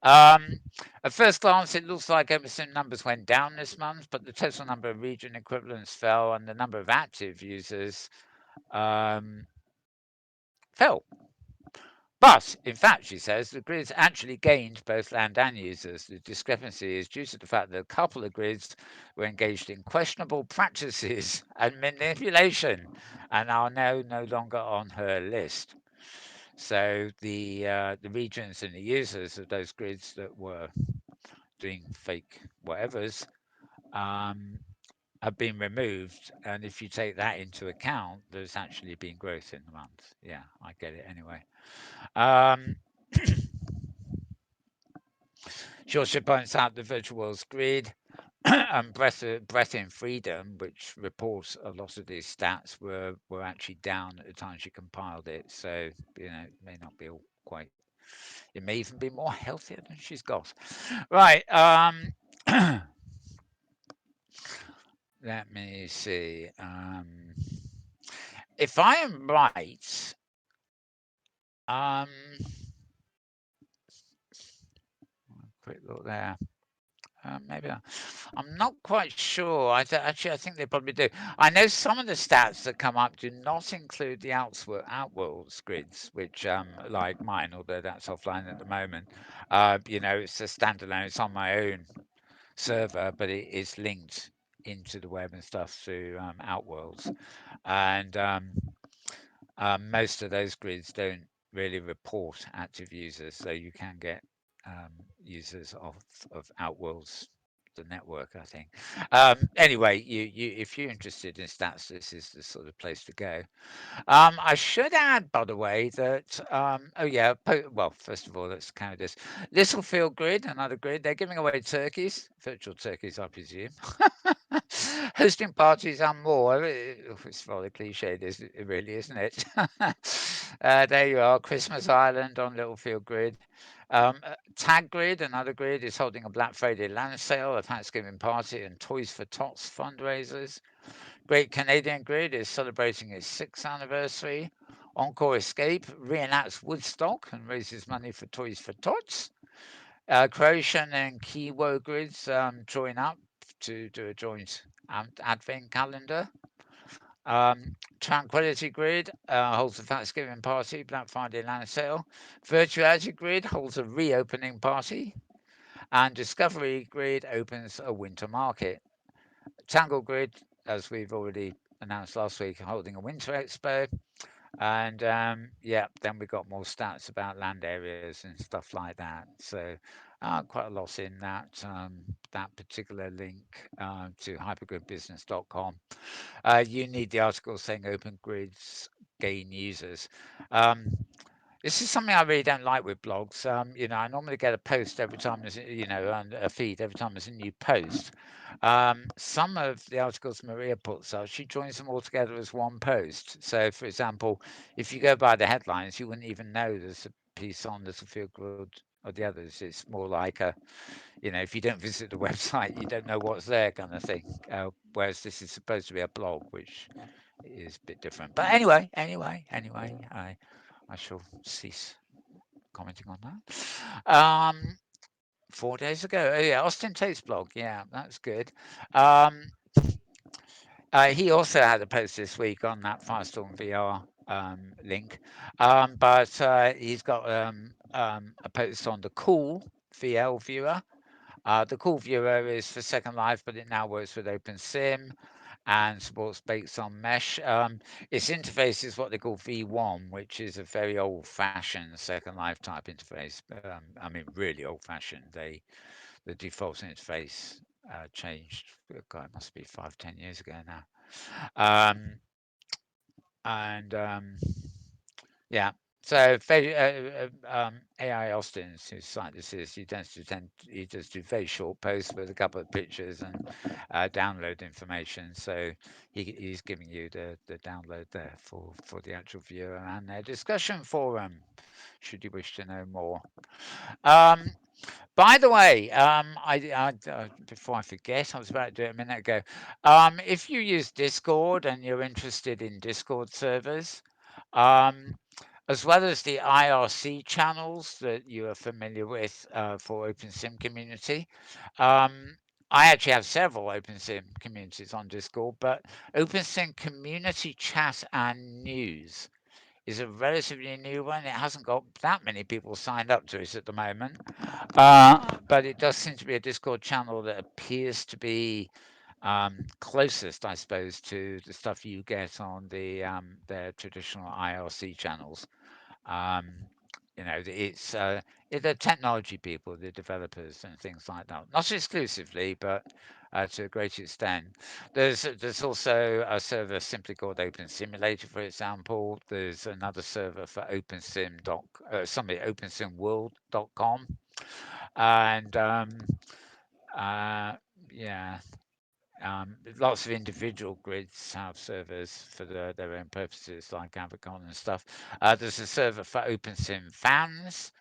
Um, at first glance, it looks like Emerson numbers went down this month, but the total number of region equivalents fell and the number of active users um, fell. But, in fact, she says, the grids actually gained both land and users. The discrepancy is due to the fact that a couple of grids were engaged in questionable practices and manipulation and are now no longer on her list. So the regions and the users of those grids that were doing fake whatevers um, have been removed. And if you take that into account, there's actually been growth in the month. Yeah, I get it anyway. Um, she also points out the virtual world's grid and breath in freedom, which reports a lot of these stats were actually down at the time she compiled it. So it may not be all quite. It may even be more healthier than she's got. Right. Let me see. If I am right, um, quick look there. Maybe I'm not quite sure. Actually, I think they probably do. I know some of the stats that come up do not include the outworlds grids, which, like mine, although that's offline at the moment. It's a standalone. It's on my own server, but it is linked into the web and stuff through outworlds, and most of those grids don't really report active users, so you can get users of Outworlds, the network, I think. Anyway, if you're interested in stats, this is the sort of place to go. I should add, by the way, that oh yeah, well, first of all, let's count this. Littlefield Grid, another grid. They're giving away turkeys, virtual turkeys, I presume. Hosting parties and more. It's rather cliched, it really, isn't it? There you are, Christmas Island on Littlefield Grid. Tag Grid, another grid, is holding a Black Friday land sale, a Thanksgiving party, and Toys for Tots fundraisers. Great Canadian Grid is celebrating its 6th anniversary. Encore Escape reenacts Woodstock and raises money for Toys for Tots. Croatian and Kiwo Grids join up to do a joint advent calendar. Tranquility Grid holds a Thanksgiving party, Black Friday land sale. Virtuality Grid holds a reopening party. And Discovery Grid opens a winter market. Tangle Grid, as we've already announced last week, holding a winter expo. And yeah, then we got more stats about land areas and stuff like that. So quite a lot in that particular link to hypergridbusiness.com. You need the article saying open grids gain users. Um, This is something I really don't like with blogs. I normally get a post every time and a feed every time there's a new post. Some of the articles Maria puts up, she joins them all together as one post. So, for example, if you go by the headlines, you wouldn't even know there's a piece on Littlefield Road or the others. It's more like if you don't visit the website, you don't know what's there kind of thing. Whereas this is supposed to be a blog, which is a bit different. But anyway, I shall cease commenting on that. 4 days ago, oh yeah, Austin Tate's blog. Yeah, that's good. Um, he also had a post this week on that Firestorm VR link, but he's got a post on the Cool VL viewer. The Cool viewer is for Second Life, but it now works with OpenSim and supports based on mesh. Its interface is what they call V1, which is a very old-fashioned Second Life type interface. I mean, really old-fashioned. The default interface changed. God, it must be 5, 10 years ago now. Um, and Yeah. So AI Austin's whose site this is, he just do very short posts with a couple of pictures and download information. So he's giving you the download there for the actual viewer and their discussion forum, should you wish to know more. Um, by the way, before I forget, I was about to do it a minute ago. If you use Discord and you're interested in Discord servers, um, as well as the IRC channels that you are familiar with for OpenSim community. Um, I actually have several OpenSim communities on Discord, but OpenSim community chat and news is a relatively new one. It hasn't got that many people signed up to it at the moment, but it does seem to be a Discord channel that appears to be closest, I suppose, to the stuff you get on their traditional IRC channels. Um, it's the technology people, the developers, and things like that. Not exclusively, but to a great extent. There's also a server simply called Open Simulator, for example. There's another server for opensimworld.com, and uh, yeah, lots of individual grids have servers for their own purposes, like Avicon and stuff. There's a server for OpenSim fans,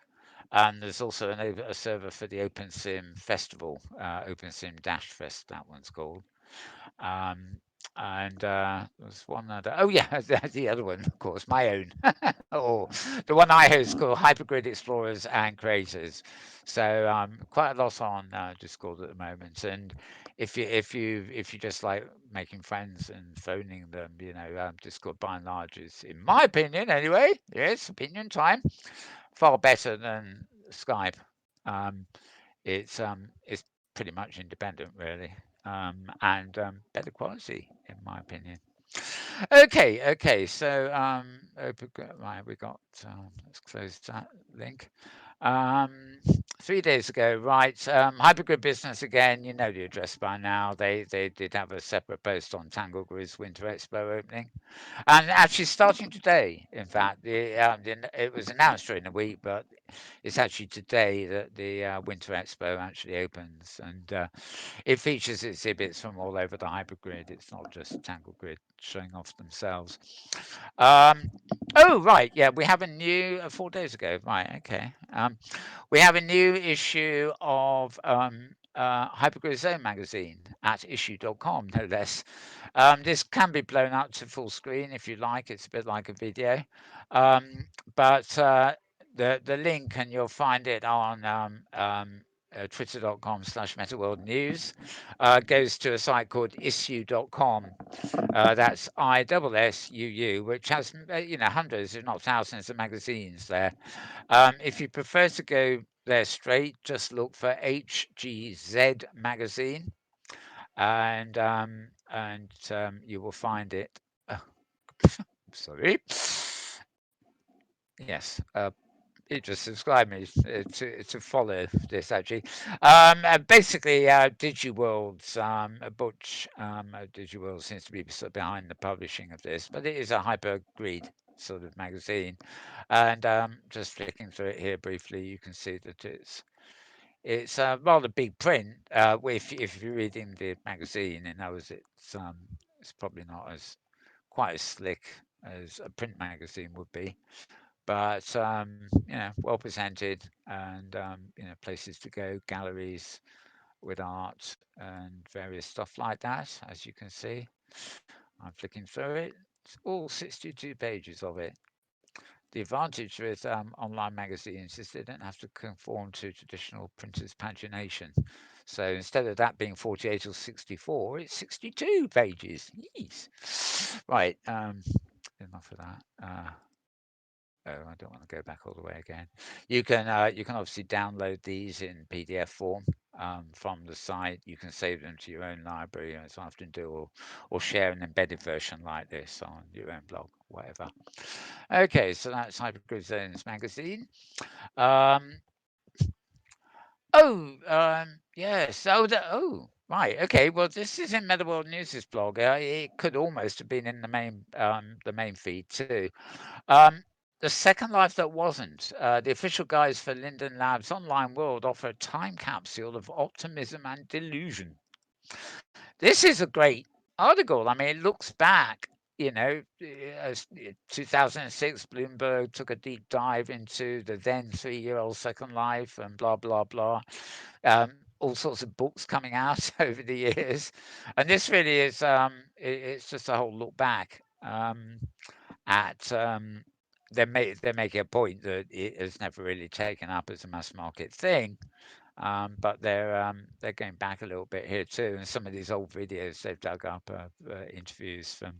and there's also a server for the OpenSim Festival, OpenSim Dash Fest, that one's called. Um, and there's one other. Oh yeah, the other one, of course, my own, or the one I host called Hypergrid Explorers and Creators. So quite a lot on Discord at the moment. And if you just like making friends and phoning them, Discord by and large is, in my opinion, anyway, yes, opinion time, far better than Skype. Um, it's pretty much independent, really, and better quality, in my opinion. Okay. So, right, we got. Let's close that link. Um, 3 days ago, right? Hypergrid Business again. You know the address by now. They did have a separate post on Tangle Greed's Winter Expo opening, and actually starting today. In fact, it was announced during the week, but it's actually today that the Winter Expo actually opens, and it features exhibits from all over the hypergrid. It's not just Tangle Grid showing off themselves. Um, oh, right. Yeah, we have a new, 4 days ago. Right. Okay. We have a new issue of Hypergrid Zone magazine at issue.com, no less. This can be blown up to full screen if you like. It's a bit like a video. Um, but the link, and you'll find it on twitter.com/metaworld news, goes to a site called issue.com. That's ISSUU, which has hundreds, if not thousands, of magazines there. If you prefer to go there straight, just look for HGZ magazine, and you will find it. Oh, sorry. Yes. You just subscribe me to follow this actually. Basically, DigiWorld's Butch DigiWorld seems to be sort of behind the publishing of this, but it is a hyper greed sort of magazine. And just flicking through it here briefly, you can see that it's rather big print. If you're reading the magazine, it knows it's probably not as quite as slick as a print magazine would be, but well presented and places to go, galleries with art and various stuff like that. As you can see, I'm flicking through it. It's all 62 pages of it. The advantage with online magazines is they don't have to conform to traditional printer's pagination. So instead of that being 48 or 64, it's 62 pages. Yes. Right. Enough of that. Oh, I don't want to go back all the way again. You can obviously download these in PDF form from the site. You can save them to your own library, as I often do, or share an embedded version like this on your own blog, whatever. Okay, so that's Hypergrid Zones magazine. Um, yes. Right. Okay. Well, this is in Metaworld News' blog. It could almost have been in the main feed too. Um, the second life that wasn't. The official guides for Linden Labs Online World offer a time capsule of optimism and delusion. This is a great article. I mean, it looks back, as 2006, Bloomberg took a deep dive into the then 3-year-old Second Life and blah, blah, blah. All sorts of books coming out over the years. And this really is, it's just a whole look back at. They're making a point that it has never really taken up as a mass market thing, but they're going back a little bit here too, and some of these old videos they've dug up interviews from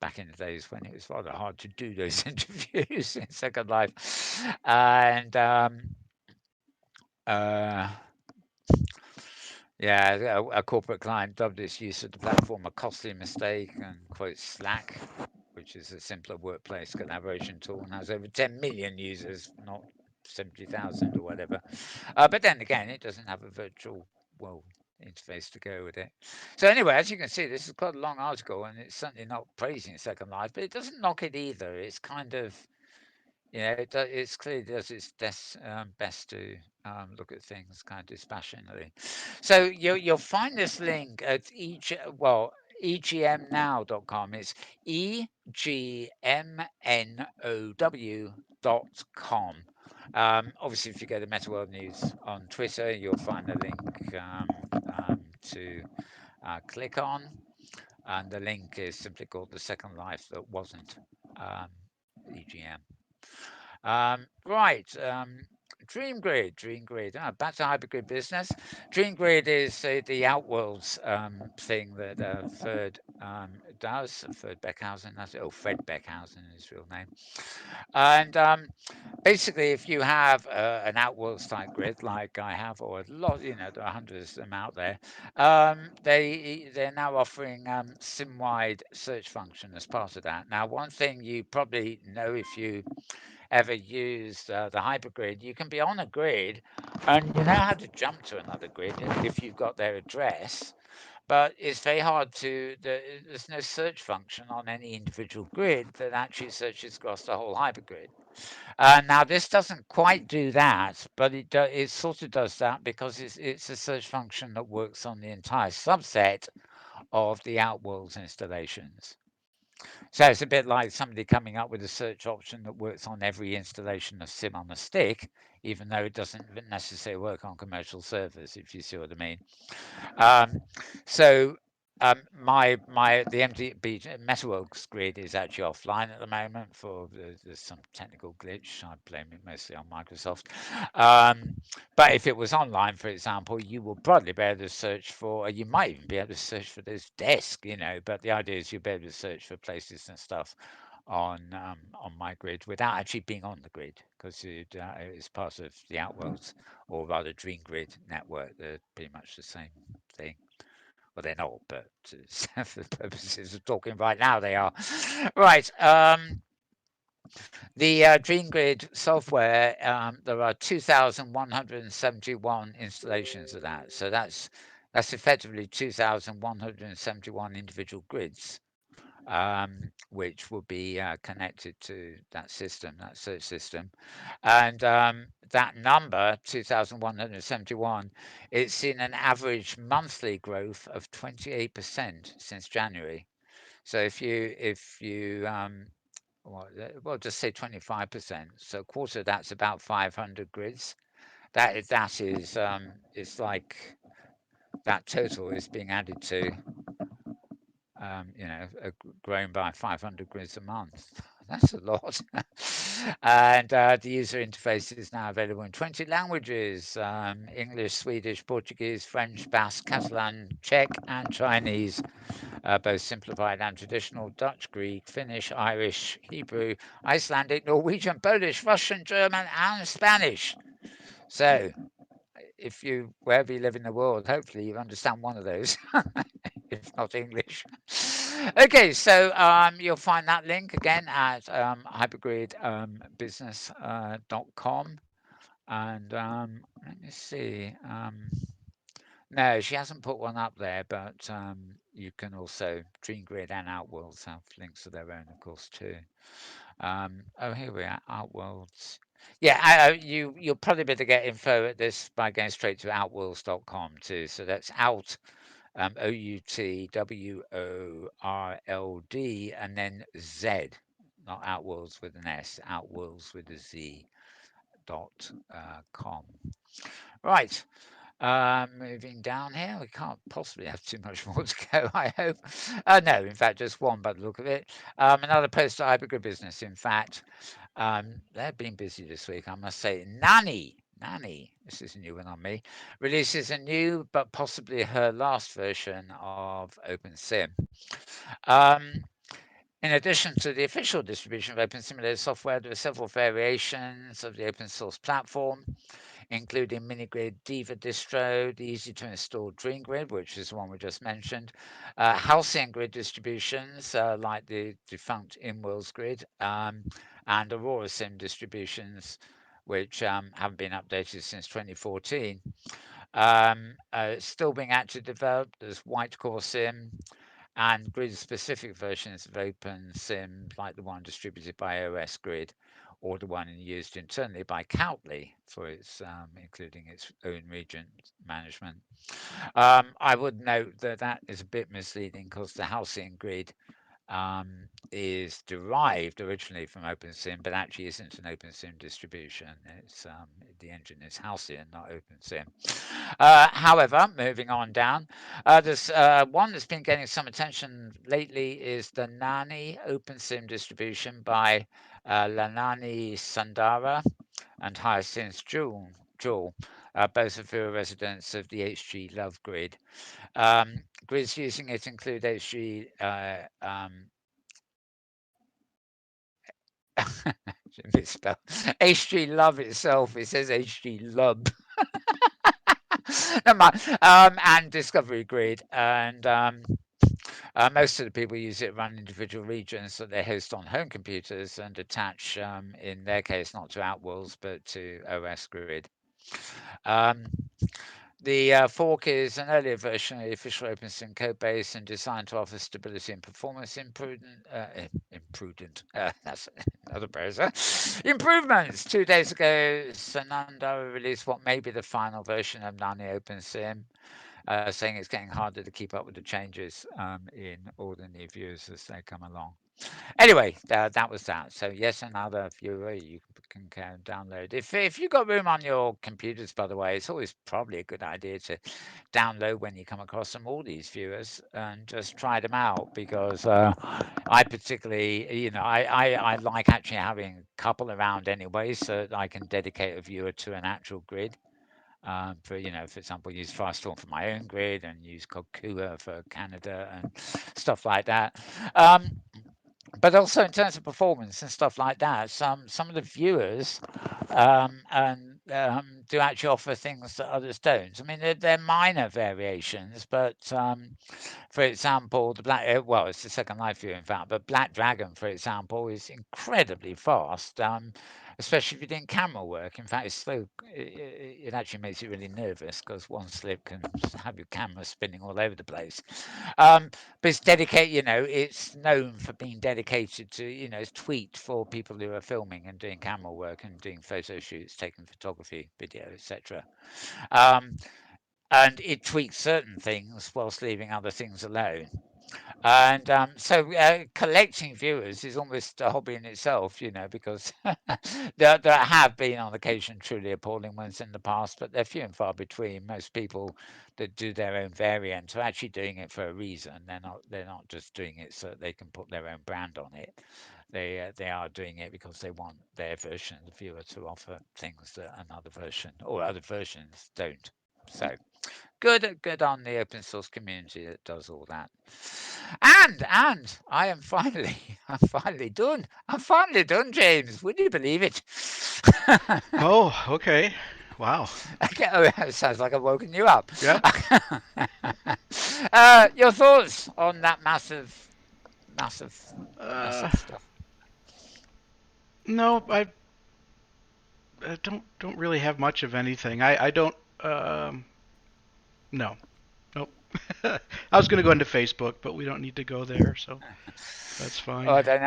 back in the days when it was rather hard to do those interviews in Second Life, and uh, yeah, a corporate client dubbed its use of the platform a costly mistake and quotes Slack, which is a simpler workplace collaboration tool and has over 10 million users, not 70,000 or whatever. But then again, it doesn't have a virtual world interface to go with it. So anyway, as you can see, this is quite a long article, and it's certainly not praising Second Life, but it doesn't knock it either. It's kind of, it's clearly does its best to look at things kind of dispassionately. So you'll find this link at egmnow.com. It's egmnow.com. Obviously, if you go to Metaworld News on Twitter, you'll find the link to click on, and the link is simply called "The Second Life That Wasn't." Um, EGM. Right. Dream Grid, Dream Grid. Back to hypergrid business. Dream Grid is the Outworlds thing that Ferd does. Ferd Beckhausen, Fred Beckhausen is his real name. And basically, if you have an Outworlds type grid like I have, or a lot, there are hundreds of them out there, they're now offering sim-wide search function as part of that. Now, one thing you probably know if you ever used the hypergrid, you can be on a grid and you know how to jump to another grid if you've got their address, but it's very hard there's no search function on any individual grid that actually searches across the whole hypergrid. Now, this doesn't quite do that, but it sort of does that because it's a search function that works on the entire subset of the Outworlds installations. So it's a bit like somebody coming up with a search option that works on every installation of Sim on a stick, even though it doesn't necessarily work on commercial servers, if you see what I mean. Um, so the MDB MetaWorks grid is actually offline at the moment for there's some technical glitch. I blame it mostly on Microsoft. Um, but if it was online, for example, you will probably be able to search for, or you might even be able to search for this desk, But the idea is you'll be able to search for places and stuff on my grid without actually being on the grid because it's part of the Outworlds or rather Dream Grid network. They're pretty much the same thing. Well, they're not, but for the purposes of talking right now, they are. Right. The Dream Grid software, there are 2,171 installations of that. So that's effectively 2,171 individual grids which will be connected to that system, that search system. And that number, 2,171, it's seen an average monthly growth of 28% since January. So well, just say 25%. So a quarter of that's about 500 grids. It's like that total is being added to grown by 500 grids a month. That's a lot. And the user interface is now available in 20 languages: English, Swedish, Portuguese, French, Basque, Catalan, Czech, and Chinese, both simplified and traditional, Dutch, Greek, Finnish, Irish, Hebrew, Icelandic, Norwegian, Polish, Russian, German, and Spanish. So, if you, wherever you live in the world, hopefully you understand one of those, if not English. Okay, so you'll find that link again at hypergridbusiness.com. And let me see. No, she hasn't put one up there, but you can also Dream Grid and Outworlds have links of their own, of course, too. Oh, here we are, Outworlds. Yeah, you'll probably be able to get info at this by going straight to outworlds.com too. So that's out OUTWORLD and then Z, not Outworlds with an S, Outworlds with a Z .com. Right. Moving down here, we can't possibly have too much more to go, I hope. No, in fact, just one by the look of it. Another post to Hypergrid Business, in fact. They've been busy this week, I must say. Nanny, this is a new one on me, releases a new but possibly her last version of OpenSim. Um, in addition to the official distribution of Open Simulator software, there are several variations of the open source platform, including Minigrid Diva distro, the easy to install Dream Grid, which is the one we just mentioned, Halcyon Grid distributions like the defunct InWorlds Grid, and Aurora Sim distributions, which haven't been updated since 2014. Still being actively developed, there's White Core Sim, and grid-specific versions of OpenSim, like the one distributed by OS Grid, or the one used internally by Coutly for its including its own region management. I would note that that is a bit misleading because the Halcyon Grid is derived originally from OpenSim, but actually isn't an OpenSim distribution. It's the engine is Halcyon, not OpenSim. However, moving on down, there's one that's been getting some attention lately is the Nani OpenSim distribution by Lanani Sundara and Hyacinth Jewel, both of who are residents of the HG Love Grid. Grids using it include HG misspelled. HG Love itself, it says HG Lub. Never mind. And Discovery Grid. And most of the people use it run individual regions that they host on home computers and attach, in their case, not to Outworlds, but to OS Grid. Um, the fork is an earlier version of the official OpenSim codebase and designed to offer stability and performance that's another browser. Improvements. 2 days ago, Sananda released what may be the final version of Nani OpenSim, saying it's getting harder to keep up with the changes in all the new views as they come along. Anyway, that was that. So yes, another viewer you can download. If you've got room on your computers, by the way, it's always probably a good idea to download when you come across some all these viewers and just try them out because I particularly, I like actually having a couple around anyway, so that I can dedicate a viewer to an actual grid. For example, use Firestorm for my own grid and use Kokua for Canada and stuff like that. But also in terms of performance and stuff like that, some of the viewers and do actually offer things that others don't. I mean, they're minor variations, but for example, well, it's the Second Life view, in fact, but Black Dragon, for example, is incredibly fast. especially if you're doing camera work. In fact, it's so it actually makes you really nervous because one slip can have your camera spinning all over the place. Um, but it's dedicated, it's known for being dedicated to, it's tweaked for people who are filming and doing camera work and doing photo shoots, taking photography, video, etc. Um, and it tweaks certain things whilst leaving other things alone. And so collecting viewers is almost a hobby in itself, because there have been on occasion truly appalling ones in the past, but they're few and far between. Most people that do their own variant are actually doing it for a reason. They're not just doing it so that they can put their own brand on it. They are doing it because they want their version of the viewer to offer things that another version or other versions don't. So good on the open source community that does all that. And I am finally I'm finally done. I'm finally done, James. Would you believe it? Oh, okay. Wow. Okay, oh, it sounds like I've woken you up. Yeah. Your thoughts on that massive, Uh, massive stuff? no, I don't really have much of anything. I don't. No. Nope. I was going to go into Facebook, but we don't need to go there, so that's Oh, fine. I don't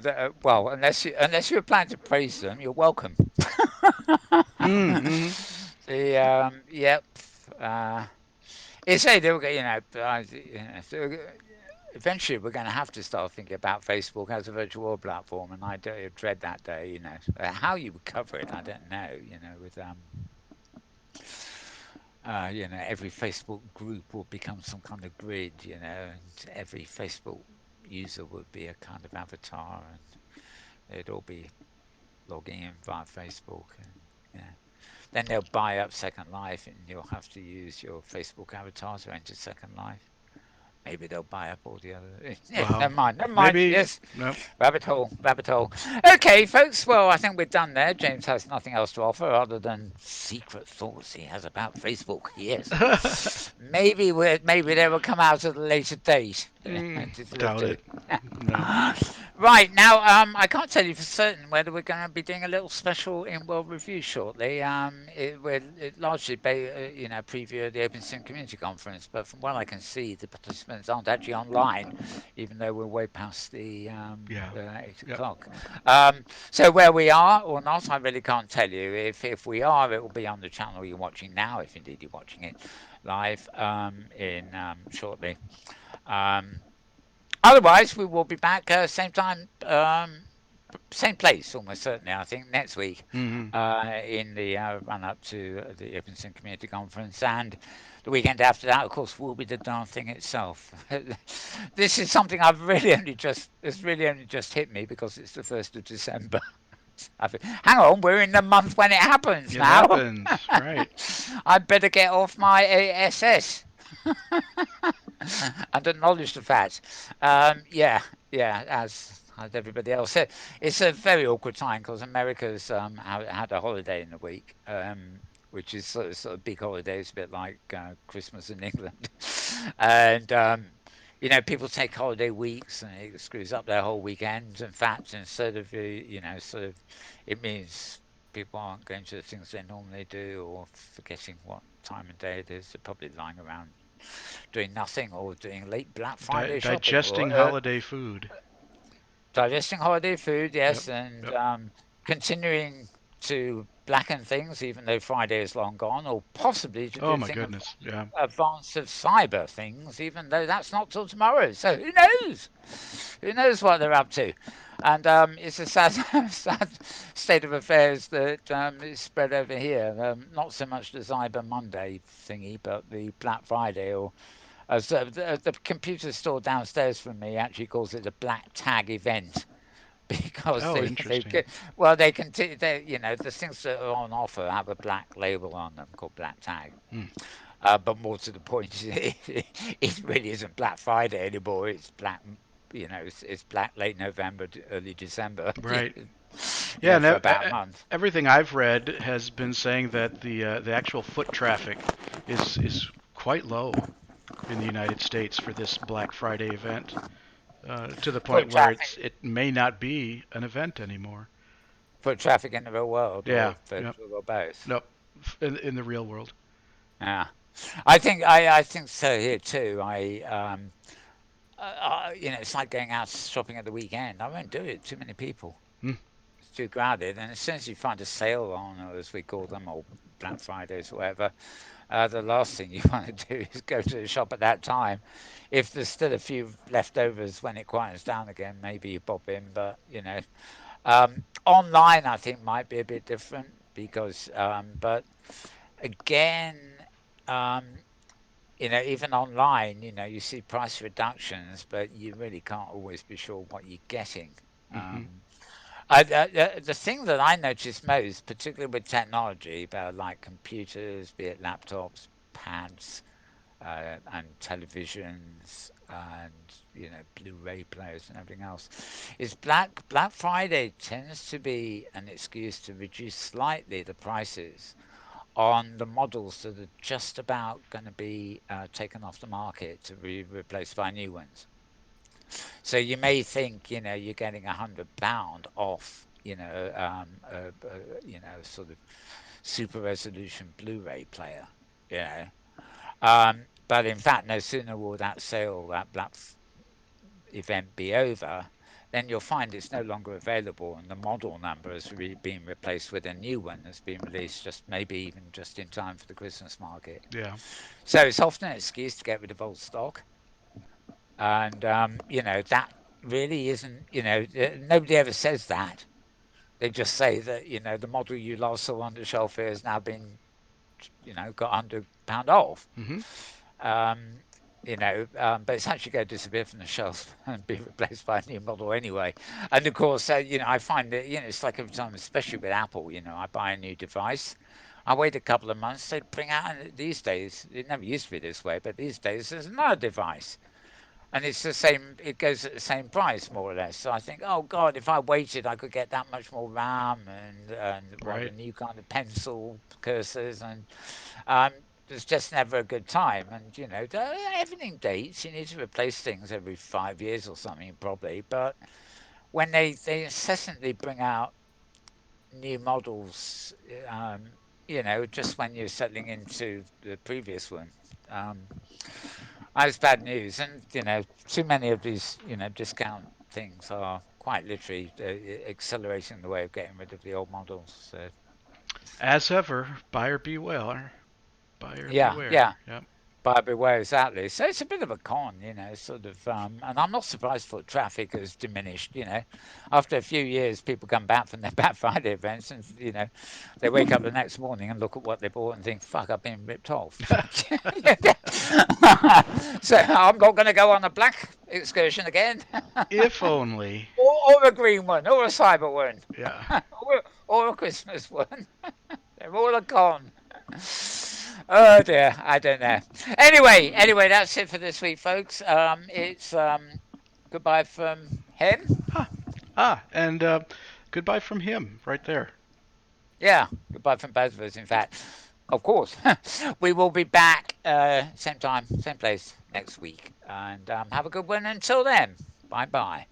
know. Well, unless you plan to praise them, you're welcome. Mm-hmm. Yep. It's a they'll get so eventually we're going to have to start thinking about Facebook as a virtual platform, and I do dread that day. How you would cover it, I don't know. With every Facebook group will become some kind of grid, and every Facebook user would be a kind of avatar, and they'd all be logging in via Facebook, and yeah. Then they'll buy up Second Life, and you'll have to use your Facebook avatar to enter Second Life. Maybe they'll buy up all the other. Yeah, Wow. never mind. Never mind. Maybe. Yes, Nope. rabbit hole. Rabbit hole. Okay, folks. Well, I think we're done there. James has nothing else to offer other than secret thoughts he has about Facebook. Yes. Maybe they will come out at a later date. Let's Doubt do. it. No. Right now, I can't tell you for certain whether we're going to be doing a little special in World Review shortly. It largely preview of the Open Sim Community Conference, but from what I can see, the participants aren't actually online, even though we're way past the Yeah. 8 Yep. o'clock. So where we are or not, I really can't tell you. If we are, it will be on the channel you're watching now, if indeed you're watching it live in shortly. Um, Otherwise, we will be back same time, same place, almost certainly. I think next week, Mm-hmm. in the run up to the Open Sim Community Conference, and the weekend after that, of course, will be the darn thing itself. This is something it's really only just hit me because it's the 1st of December. Hang on, we're in the month when it happens It now. happens, right? I better get off my ASS. And acknowledge the fact. Yeah, as everybody else said, it's a very awkward time because America's had a holiday in the week, which is sort of big holidays, a bit like Christmas in England, and people take holiday weeks and it screws up their whole weekend. In fact, instead of sort of, it means people aren't going to the things they normally do or forgetting what time of day it is. They're probably lying around doing nothing or doing late Black Friday shopping or Digesting holiday food. digesting holiday food, Yep. yes, and Yep. continuing to blacken things even though Friday is long gone, or possibly to Oh do my things goodness. Yeah. advance of cyber things, even though that's not till tomorrow. So who knows? Who knows what they're up to? And it's a sad, sad state of affairs that is spread over here. Not so much the Cyber Monday thingy, but the Black Friday or as the computer store downstairs from me actually calls it a black tag event because Oh, they interesting. they continue the things that are on offer have a black label on them called black tag. Hmm. But more to the point, it really isn't Black Friday anymore. It's black, it's black late November, early December. Right. Yeah, and For about a month. everything I've read has been saying that the actual foot traffic is quite low in the United States for this Black Friday event, to the point Foot where traffic it may not be an event anymore. foot traffic in the real world Yeah. or Yep. virtual or both. Nope. In the real world. Yeah, I think so here too. It's like going out shopping at the weekend. I won't do it. Too many people. Mm. It's too crowded. And as soon as you find a sale on, or as we call them, or Black Fridays, or whatever, the last thing you want to do is go to the shop at that time. If there's still a few leftovers when it quiets down again, maybe you pop in. But online I think might be a bit different because, but again, um, even online, you see price reductions, but you really can't always be sure what you're getting. Mm-hmm. Um, the thing that I notice most, particularly with technology, about like computers, be it laptops, pads, and televisions, and Blu-ray players and everything else, is Black Friday tends to be an excuse to reduce slightly the prices on the models that are just about going to be taken off the market to be replaced by new ones. So you may think, you're getting £100 off, sort of super resolution Blu-ray player, you know. But in fact, no sooner will that sale, that event be over, then you'll find it's no longer available and the model number has been replaced with a new one that's been released just maybe even just in time for the Christmas market. Yeah. So it's often an excuse to get rid of old stock. And, that really isn't, nobody ever says that. They just say that, the model you last saw on the shelf here has now been, got £100 off. Mm-hmm. But it's actually going to disappear from the shelves and be replaced by a new model anyway. And of course, I find that, it's like every time, especially with Apple, I buy a new device. I wait a couple of months, they bring out, and these days, it never used to be this way, but these days there's another device. And it's the same, it goes at the same price, more or less. So I think, oh God, if I waited, I could get that much more RAM and what the Right. new kind of pencil cursors. And um, there's just never a good time. And, everything dates. You need to replace things every 5 years or something, probably. But when they incessantly bring out new models, just when you're settling into the previous one, um, that's bad news. And, too many of these, discount things are quite literally accelerating the way of getting rid of the old models. So, As ever, buyer beware. Buyer yeah, beware. yeah. Yep. But beware exactly. So it's a bit of a con, sort of, and I'm not surprised foot traffic has diminished. After a few years, people come back from their Black Friday events and, they wake up the next morning and look at what they bought and think, fuck, I've been ripped off. So I'm not going to go on a black excursion again, If only. or a green one, or a cyber one, Yeah. or a Christmas one. They're all a con. Oh dear, I don't know. Anyway, that's it for this week, folks. It's goodbye from him. Huh. And goodbye from him right there. Yeah, goodbye from both of us. In fact, of course, we will be back same time, same place next week, and have a good one until then. Bye bye.